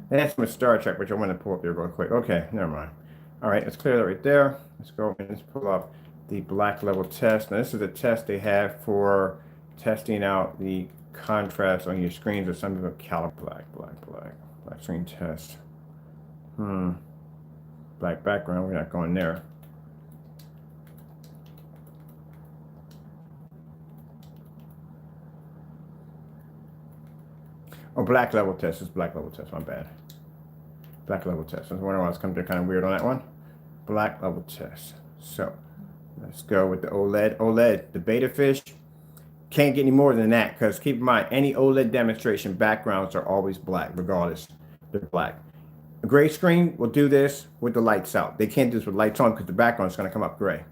They had some Star Trek, which I want to pull up there real quick. Okay, never mind. All right, let's clear that right there. Let's go and let's pull up the black level test. Now this is a test they have for testing out the contrast on your screens, or some people black screen test. Black background, we're not going there. Oh, black level test. It's black level test. My bad. Black level test. I was wondering why it's coming through kind of weird on that one. Black level test. So let's go with the OLED. OLED, the beta fish. Can't get any more than that, because keep in mind, any OLED demonstration backgrounds are always black, regardless. They're black. A gray screen will do this with the lights out. They can't do this with lights on because the background is going to come up gray.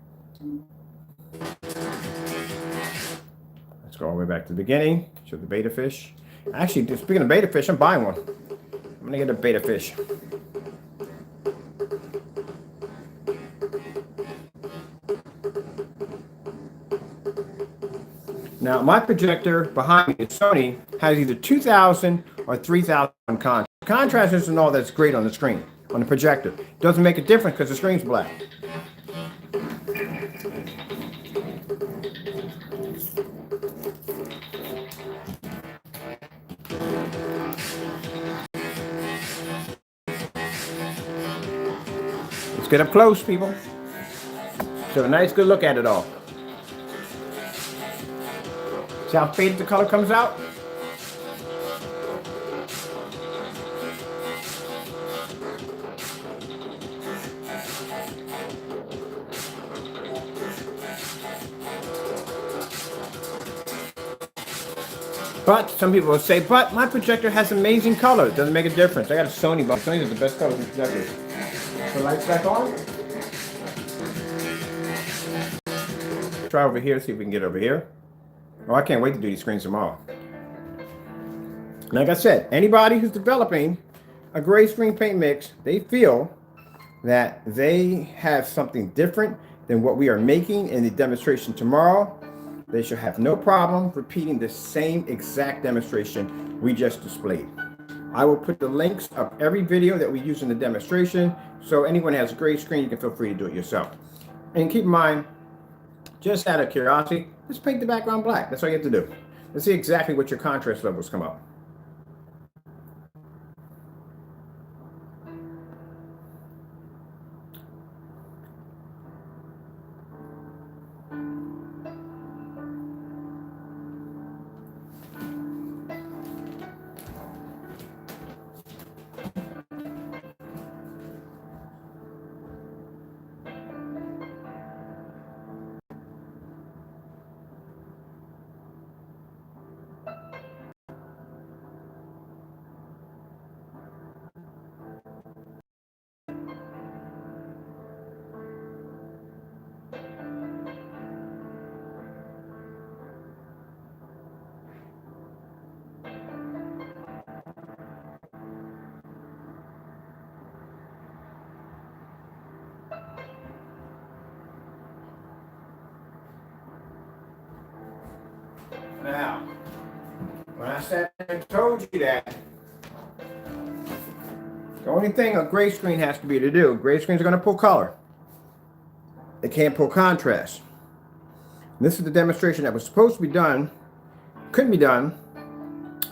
Let's go all the way back to the beginning. Show the beta fish. Actually, speaking of beta fish, I'm buying one. I'm gonna get a beta fish. Now, my projector behind me, the Sony, has either 2000 or 3000 contrast. Contrast isn't all that's great on the screen, on the projector. It doesn't make a difference because the screen's black. Let's get up close, people. So a nice good look at it all. See how faded the color comes out? But some people will say, but my projector has amazing color. It doesn't make a difference. I got a Sony, but Sony's are the best colors in projectors. So lights back on. Try over here, see if we can get over here. Oh, I can't wait to do these screens tomorrow. Like I said, anybody who's developing a gray screen paint mix, they feel that they have something different than what we are making in the demonstration tomorrow, they should have no problem repeating the same exact demonstration we just displayed. I will put the links of every video that we use in the demonstration, so anyone has a gray screen, you can feel free to do it yourself. And keep in mind, just out of curiosity, just paint the background black. That's all you have to do. Let's see exactly what your contrast levels come up. Now, when I sat and told you that, the only thing a gray screen has to be to do, gray screens are going to pull color. They can't pull contrast. This is the demonstration that was supposed to be done, couldn't be done,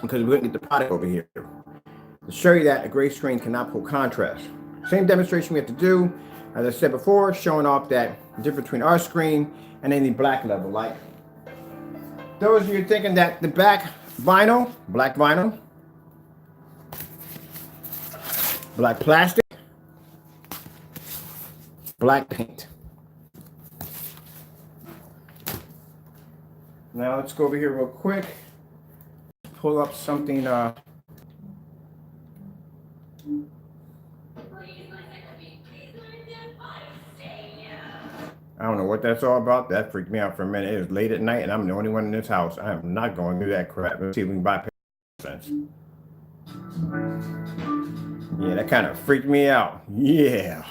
because we couldn't get the product over here. To show you that a gray screen cannot pull contrast. Same demonstration we have to do, as I said before, showing off that difference between our screen and any black level light. Those of you thinking that the black vinyl, black plastic, black paint. Now let's go over here real quick. Pull up something. I don't know what that's all about. That freaked me out for a minute. It was late at night and I'm the only one in this house. I am not going through that crap. Let's see if we can bypass sense. Yeah, that kind of freaked me out. Yeah.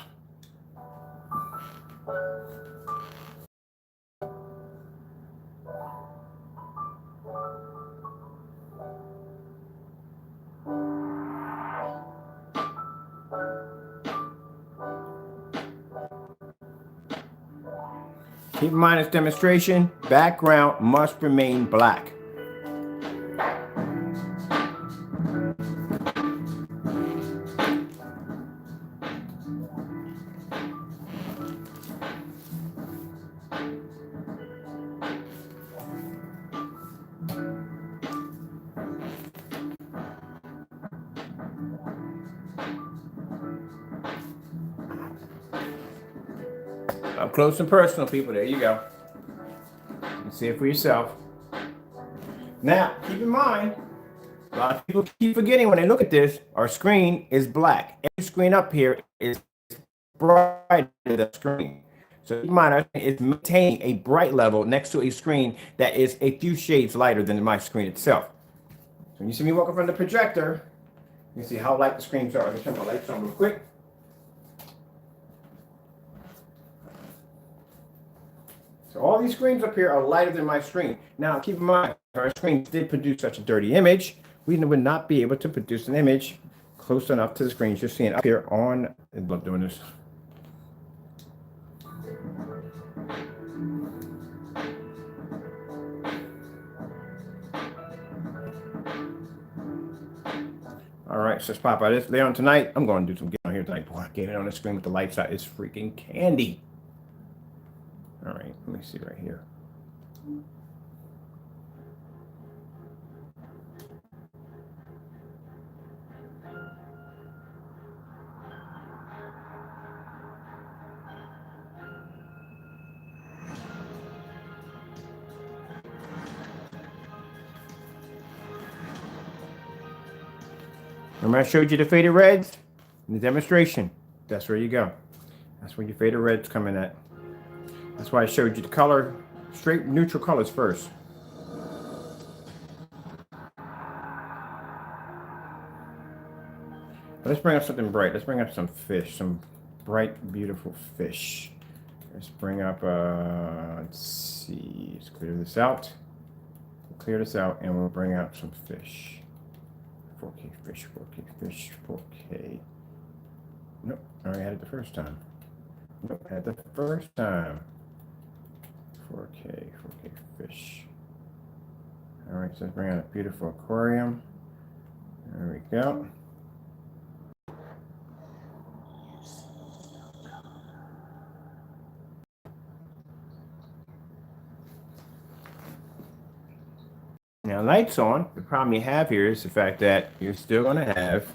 Keep in mind this demonstration, background must remain black. Up close and personal, people. There you go. You can see it for yourself. Now, keep in mind, a lot of people keep forgetting when they look at this, our screen is black. Every screen up here is brighter than the screen. So keep in mind, our screen is maintaining a bright level next to a screen that is a few shades lighter than my screen itself. So when you see me walking from the projector, you can see how light the screens are. Let me turn my lights on real quick. So all these screens up here are lighter than my screen. Now keep in mind, if our screens did produce such a dirty image, we would not be able to produce an image close enough to the screens you're seeing up here on. I love doing this. All right, so let's pop out this later on tonight. I'm going to do some game on here tonight. Boy, gaming on the screen with the lights out is freaking candy. All right, let me see right here. Remember I showed you the faded reds in the demonstration? That's where you go. That's where your faded reds come in at. That's why I showed you the color, straight neutral colors first. But let's bring up something bright. Let's bring up some fish, some bright, beautiful fish. Let's bring up, let's see, let's clear this out. We'll clear this out and we'll bring out some fish. 4K fish, 4K fish, 4K. Nope, I already had it the first time. Nope, had the first time. 4K, 4K fish. All right, so let's bring out a beautiful aquarium. There we go. Now, lights on. The problem you have here is the fact that you're still going to have,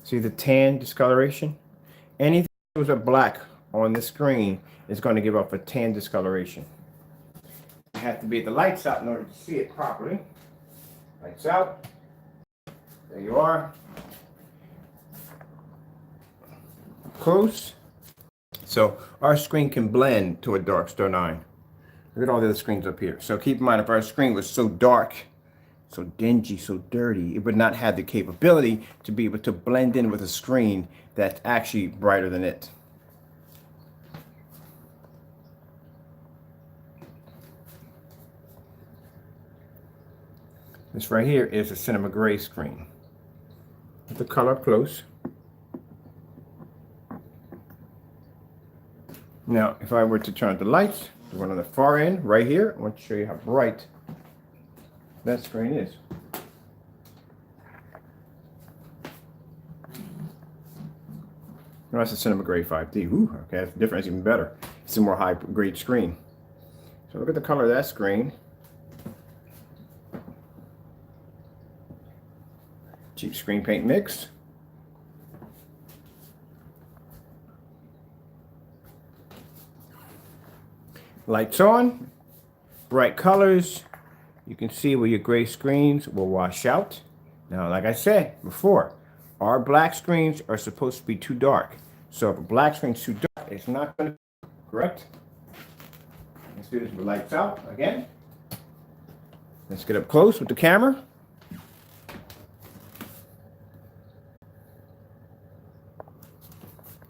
see the tan discoloration? Anything that was a black on the screen is going to give off a tan discoloration. You have to be at the lights out in order to see it properly. Lights out. There you are. Close. So our screen can blend to a dark star 9. Look at all the other screens up here. So keep in mind, if our screen was so dark, so dingy, so dirty, it would not have the capability to be able to blend in with a screen that's actually brighter than it. This right here is a cinema gray screen. With the color up close. Now, if I were to turn the lights, the one on the far end, right here, I want to show you how bright that screen is. No, that's a Cinema Gray 5D. Ooh, okay, that's different. It's even better. It's a more high-grade screen. So look at the color of that screen. Cheap screen paint mix. Lights on, bright colors. You can see where your gray screens will wash out. Now, like I said before, our black screens are supposed to be too dark. So if a black screen's too dark, it's not going to be correct. Let's do this with lights out again. Let's get up close with the camera.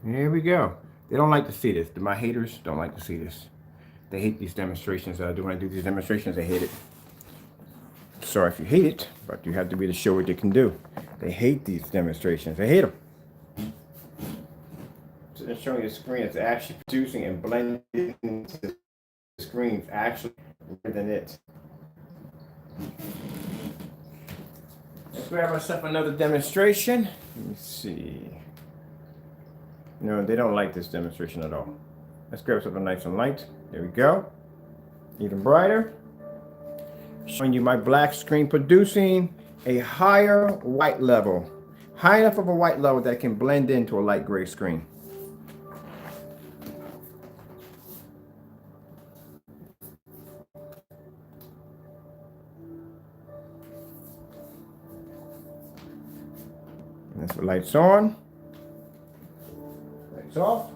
Here we go. They don't like to see this. My haters don't like to see this. They hate these demonstrations that I do. When I do these demonstrations, they hate it. Sorry if you hate it, but you have to be to show what you can do. They hate these demonstrations. They hate them. So they're showing you a screen that's actually producing and blending into the screen actually better than it. Let's grab ourselves another demonstration. Let me see. No, they don't like this demonstration at all. Let's grab something nice and light. There we go. Even brighter. Showing you my black screen producing a higher white level. High enough of a white level that can blend into a light gray screen. That's what lights on, lights off.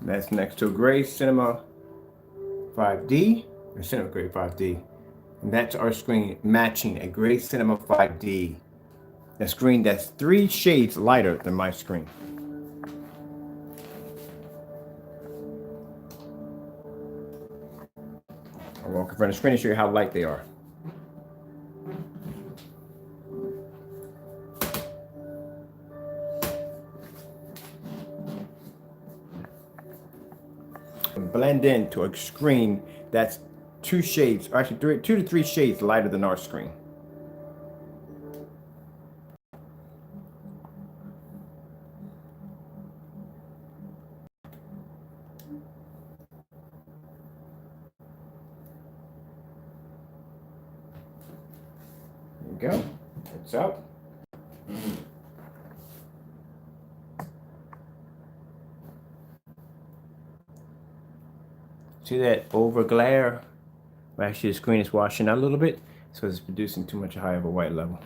That's next to a gray Cinema 5D, or Cinema Gray 5D. And that's our screen matching a gray Cinema 5D. A screen that's 3 shades lighter than my screen. I'll walk in front of the screen and show you how light they are. Blend into a screen that's 2 shades, or actually 2 to 3 shades lighter than our screen. There you go. It's up. See that over glare? Well, actually, the screen is washing out a little bit, so it's producing too much high of a white level.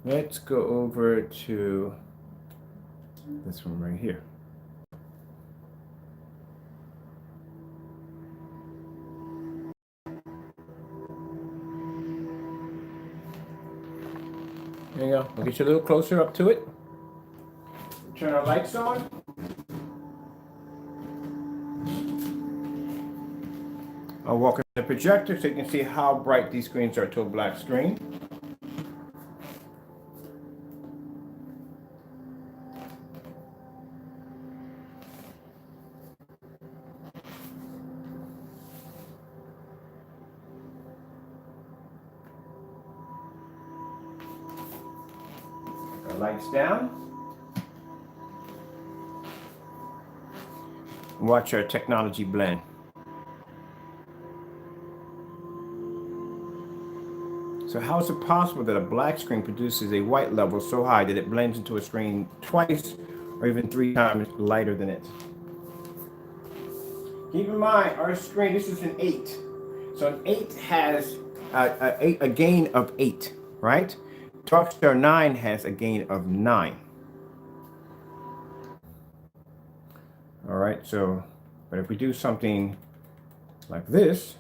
Let's go over to this one right here. There you go. We'll get you a little closer up to it. Turn our lights on. I'll walk in the projector so you can see how bright these screens are to a black screen. Our lights down. Watch our technology blend. So how is it possible that a black screen produces a white level so high that it blends into a screen twice or even 3 times lighter than it? Keep in mind, our screen, this is an 8. So an 8 has a gain of 8, right? Talkstar 9 has a gain of 9. All right, so, but if we do something like this,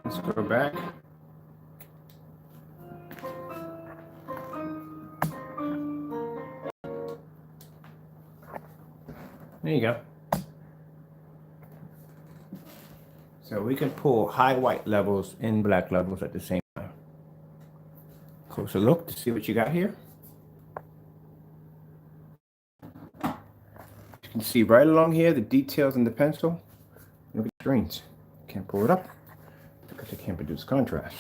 let's go back. There you go. So we can pull high white levels and black levels at the same time. Closer look to see what you got here. You can see right along here the details in the pencil. Look at the screens. Can't pull it up because it can't produce contrast.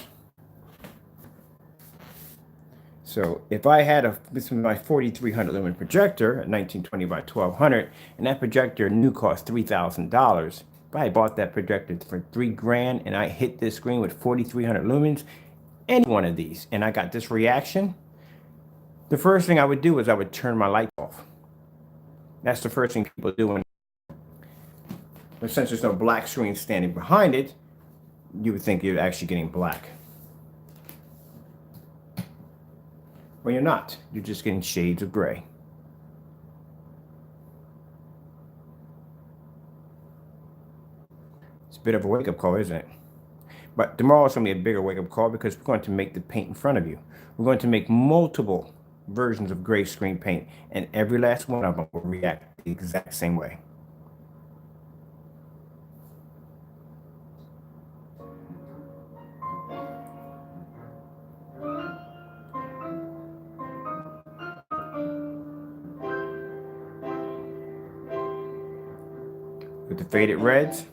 So if I had this is my 4300 lumen projector at 1920 by 1200, and that projector new cost $3,000. If I bought that projector for $3,000 and I hit this screen with 4300 lumens, any one of these, and I got this reaction, the first thing I would do is I would turn my light off. That's the first thing people do. But since there's no black screen standing behind it, you would think you're actually getting black. Well, you're not. You're just getting shades of gray. It's a bit of a wake-up call, isn't it? But tomorrow is going to be a bigger wake-up call because we're going to make the paint in front of you. We're going to make multiple versions of gray screen paint, and every last one of them will react the exact same way. With the faded reds.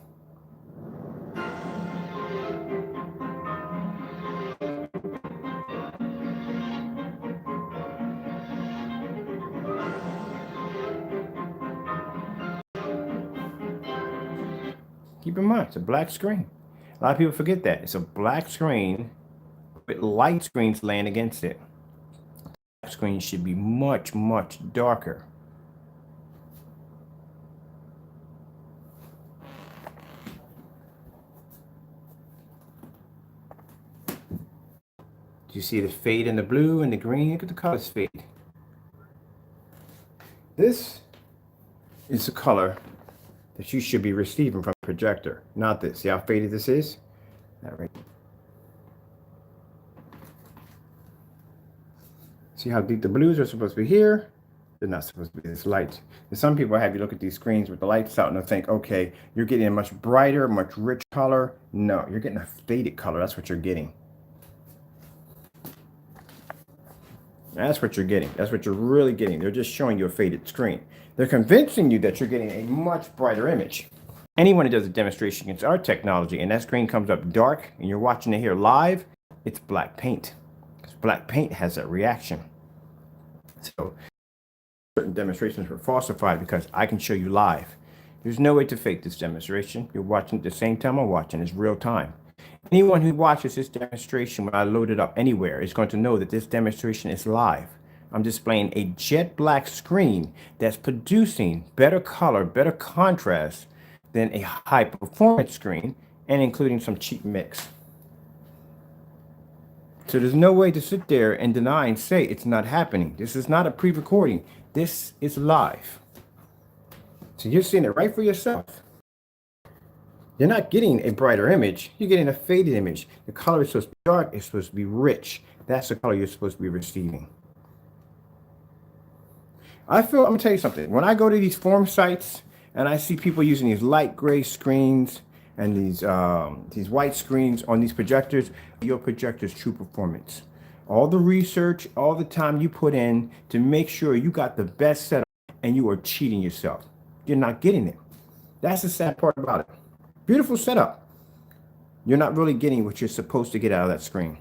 Keep in mind, it's a black screen. A lot of people forget that. It's a black screen with light screens laying against it. Black screen should be much, much darker. Do you see the fade in the blue and the green? Look at the colors fade. This is the color that you should be receiving from the projector, not this. See how faded this is? That right. See how deep the blues are supposed to be here? They're not supposed to be this light. And some people have you look at these screens with the lights out and they'll think, okay, you're getting a much brighter, much rich color. No, you're getting a faded color. That's what you're getting. That's what you're getting. That's what you're really getting. They're just showing you a faded screen. They're convincing you that you're getting a much brighter image. Anyone who does a demonstration against our technology and that screen comes up dark and you're watching it here live, it's black paint. Because black paint has that reaction. So certain demonstrations were falsified because I can show you live. There's no way to fake this demonstration. You're watching at the same time I'm watching. It's real time. Anyone who watches this demonstration when I load it up anywhere is going to know that this demonstration is live. I'm displaying a jet black screen that's producing better color, better contrast than a high performance screen, and including some cheap mix. So there's no way to sit there and deny and say it's not happening. This is not a pre-recording. This is live. So you're seeing it right for yourself. You're not getting a brighter image. You're getting a faded image. The color is supposed to be dark. It's supposed to be rich. That's the color you're supposed to be receiving. I'm going to tell you something. When I go to these forum sites and I see people using these light gray screens and these white screens on these projectors, your projector's true performance. All the research, all the time you put in to make sure you got the best setup, and you are cheating yourself. You're not getting it. That's the sad part about it. Beautiful setup. You're not really getting what you're supposed to get out of that screen.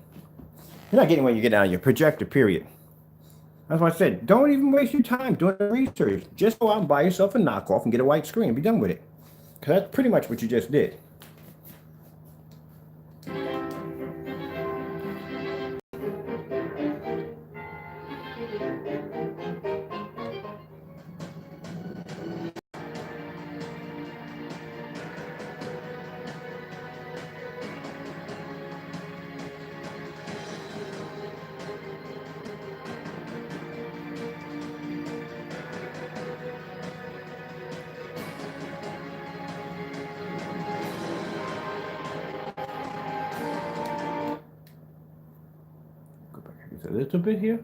You're not getting what you get out of your projector, period. That's why I said, don't even waste your time doing the research. Just go out and buy yourself a knockoff and get a white screen and be done with it. Because that's pretty much what you just did. A little bit here.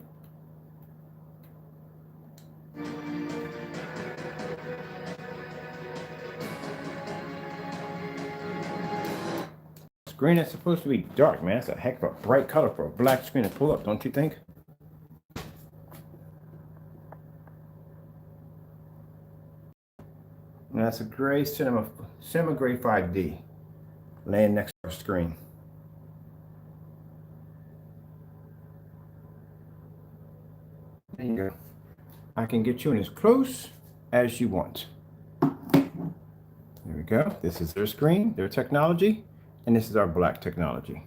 Screen is supposed to be dark, man. That's a heck of a bright color for a black screen to pull up, don't you think? And that's a gray cinema gray 5D laying next to our screen. There you go. I can get you in as close as you want. There we go. This is their screen, their technology, and this is our black technology.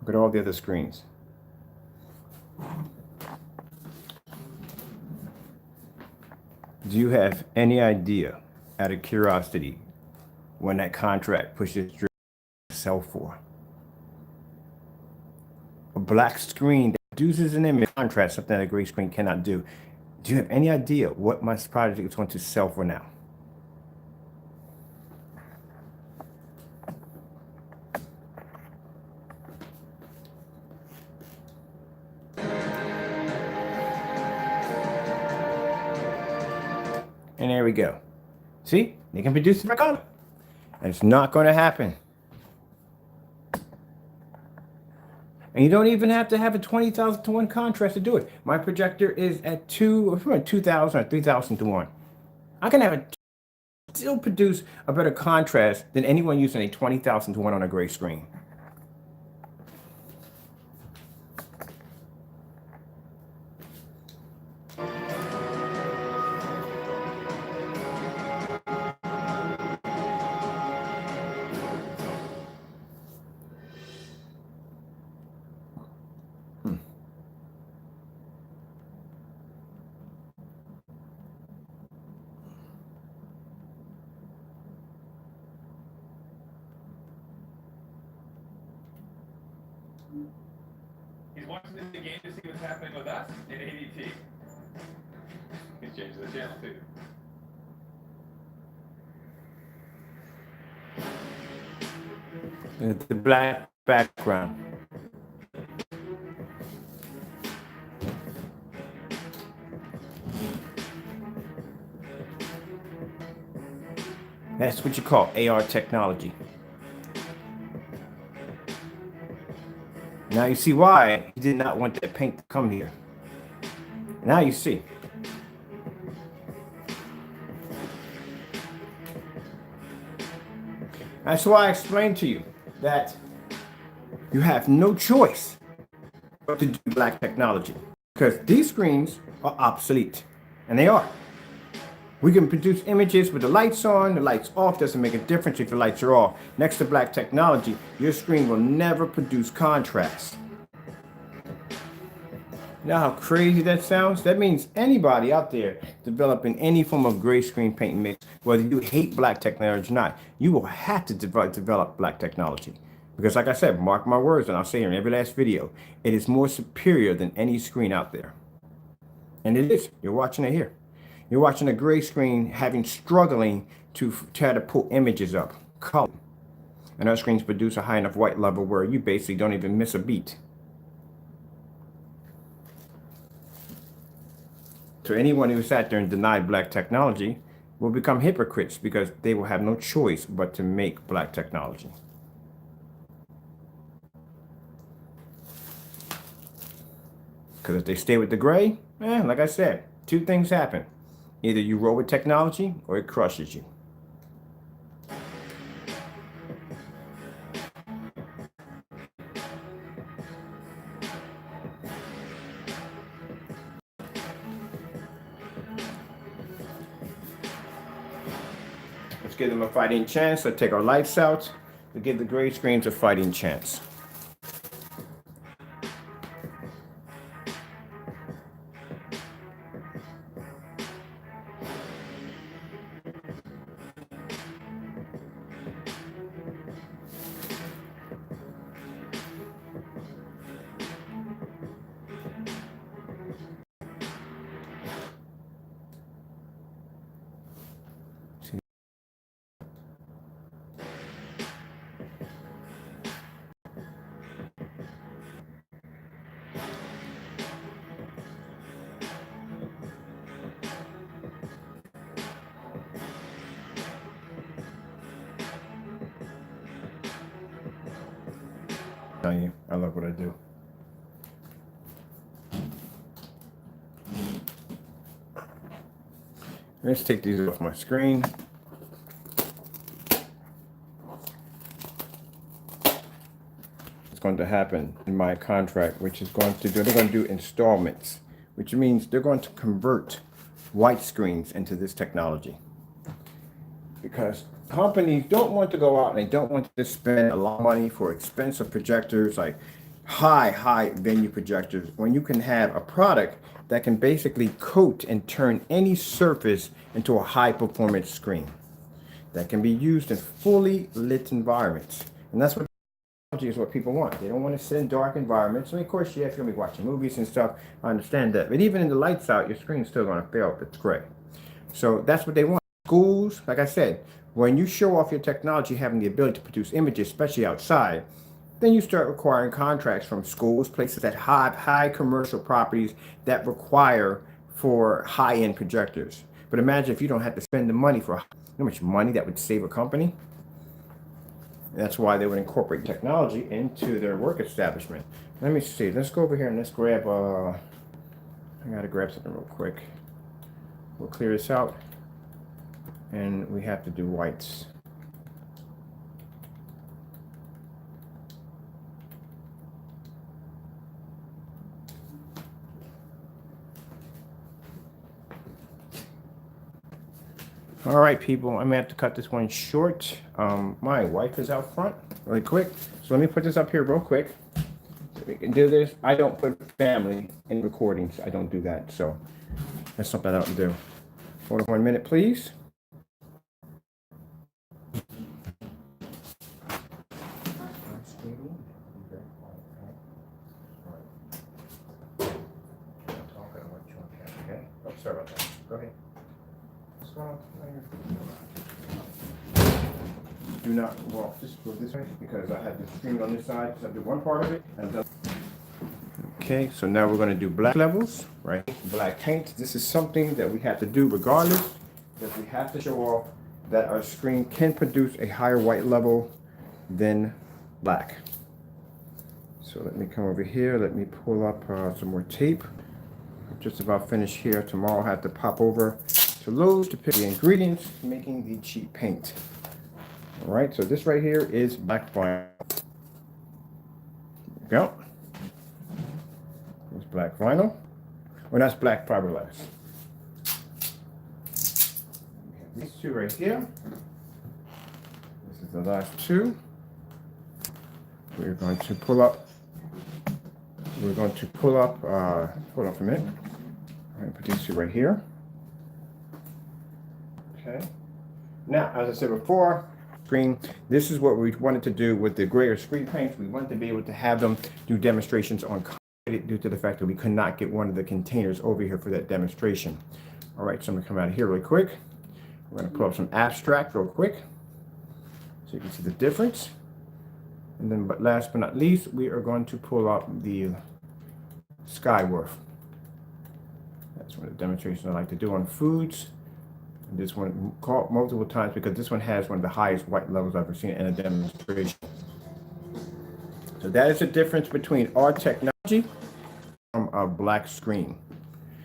Look at all the other screens. Do you have any idea, out of curiosity, when that contract pushes to sell for? A black screen that produces an image contrast, something that a gray screen cannot do. Do you have any idea what my project is going to sell for now? And there we go. See, they can produce it for color. And it's not going to happen. And you don't even have to have a 20,000 to 1 contrast to do it. My projector is at 2,000 or 3,000 to 1. I can have it still produce a better contrast than anyone using a 20,000 to 1 on a gray screen. He's watching the game to see what's happening with us in ADT. He's changing the channel too. The black background. That's what you call AR technology. Now you see why he did not want that paint to come here. Now you see. That's why I explained to you that you have no choice but to do black technology, because these screens are obsolete, and they are. We can produce images with the lights on, the lights off. Doesn't make a difference if the lights are off. Next to black technology, your screen will never produce contrast. You know how crazy that sounds? That means anybody out there developing any form of gray screen paint mix, whether you hate black technology or not, you will have to develop black technology. Because like I said, mark my words, and I'll say it in every last video, it is more superior than any screen out there. And it is. You're watching it here. You're watching a gray screen struggling to try to pull images up, color. And our screens produce a high enough white level where you basically don't even miss a beat. So anyone who sat there and denied black technology will become hypocrites, because they will have no choice but to make black technology. Because if they stay with the gray, like I said, two things happen. Either you roll with technology or it crushes you. Let's give them a fighting chance. Let's take our lights out to give the gray screens a fighting chance. I love what I do. Let's take these off my screen. It's going to happen in my contract, which is going to do, they're going to do installments, which means they're going to convert white screens into this technology. Because companies don't want to go out and they don't want to spend a lot of money for expensive projectors, like high venue projectors, when you can have a product that can basically coat and turn any surface into a high performance screen that can be used in fully lit environments. And that's what is what people want. They don't want to sit in dark environments. I mean, of course, yeah, if you're going to be watching movies and stuff, I understand that. But even in the lights out, your screen's still going to fail if it's gray. So that's what they want. Schools, like I said, when you show off your technology having the ability to produce images, especially outside, then you start requiring contracts from schools, places that have high commercial properties that require for high-end projectors. But imagine if you don't have to spend the money for how much money that would save a company. And that's why they would incorporate technology into their work establishment. Let me see. Let's go over here and let's grab. I gotta grab something real quick. We'll clear this out, and we have to do whites. All right, people, I'm gonna have to cut this one short. My wife is out front really quick. So let me put this up here real quick. So we can do this. I don't put family in recordings. I don't do that. So that's something I don't do. Hold on 1 minute, please. sorry about that. Go ahead. Do not walk this way because I have the screen on this side. So I do one part of it and done. Okay, so now we're going to do black levels, right? Black paint. This is something that we have to do regardless, because we have to show off that our screen can produce a higher white level than black. So let me come over here. Let me pull up some more tape. I'm just about finished here. Tomorrow I have to pop over to Lowe's to pick the ingredients for making the cheap paint. All right, so this right here is black vinyl. There we go. It's black vinyl. Well, that's black fiberglass. We have these two right here. This is the last two. We're going to pull up. Hold on for a minute. I'm going to put these two right here. Okay. Now, as I said before, screen, this is what we wanted to do with the grayer screen paints. We wanted to be able to have them do demonstrations on concrete due to the fact that we could not get one of the containers over here for that demonstration. All right, so I'm going to come out of here really quick. We're going to pull up some abstract real quick so you can see the difference. And then, but last but not least, we are going to pull up the Skyworth. That's one of the demonstrations I like to do on foods. And this one called multiple times because this one has one of the highest white levels I've ever seen in a demonstration. So that is the difference between our technology from a black screen.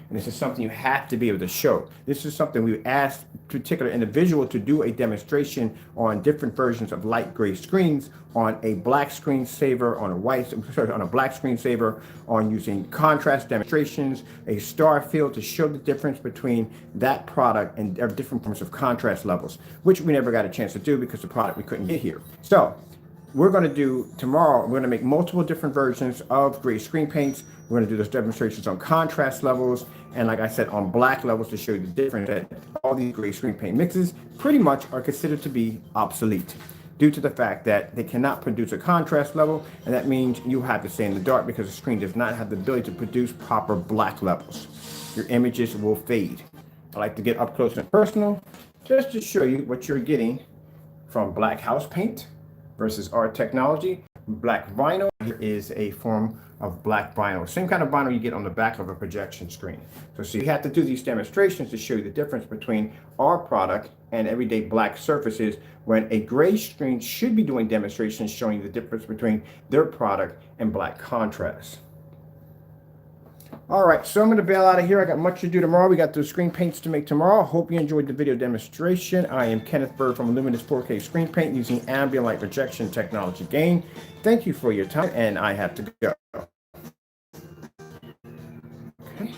And this is something you have to be able to show. This is something we asked particular individual to do a demonstration on different versions of light gray screens, on a black screensaver, on a black screensaver, on using contrast demonstrations, a star field to show the difference between that product and different forms of contrast levels, which we never got a chance to do because the product we couldn't get here. So we're going to do tomorrow, we're going to make multiple different versions of gray screen paints. We're going to do those demonstrations on contrast levels and, like I said, on black levels to show you the difference that all these gray screen paint mixes pretty much are considered to be obsolete due to the fact that they cannot produce a contrast level, and that means you have to stay in the dark because the screen does not have the ability to produce proper black levels. Your images will fade. I like to get up close and personal just to show you what you're getting from black house paint versus our technology. Black vinyl is a form of black vinyl, same kind of vinyl you get on the back of a projection screen. So you have to do these demonstrations to show you the difference between our product and everyday black surfaces, when a gray screen should be doing demonstrations showing you the difference between their product and black contrast. All right, so I'm going to bail out of here. I got much to do tomorrow. We got those screen paints to make tomorrow. Hope you enjoyed the video demonstration. I am Kenneth Bird from Luminous 4K Screen Paint using ambient light projection technology gain. Thank you for your time, and I have to go. Okay.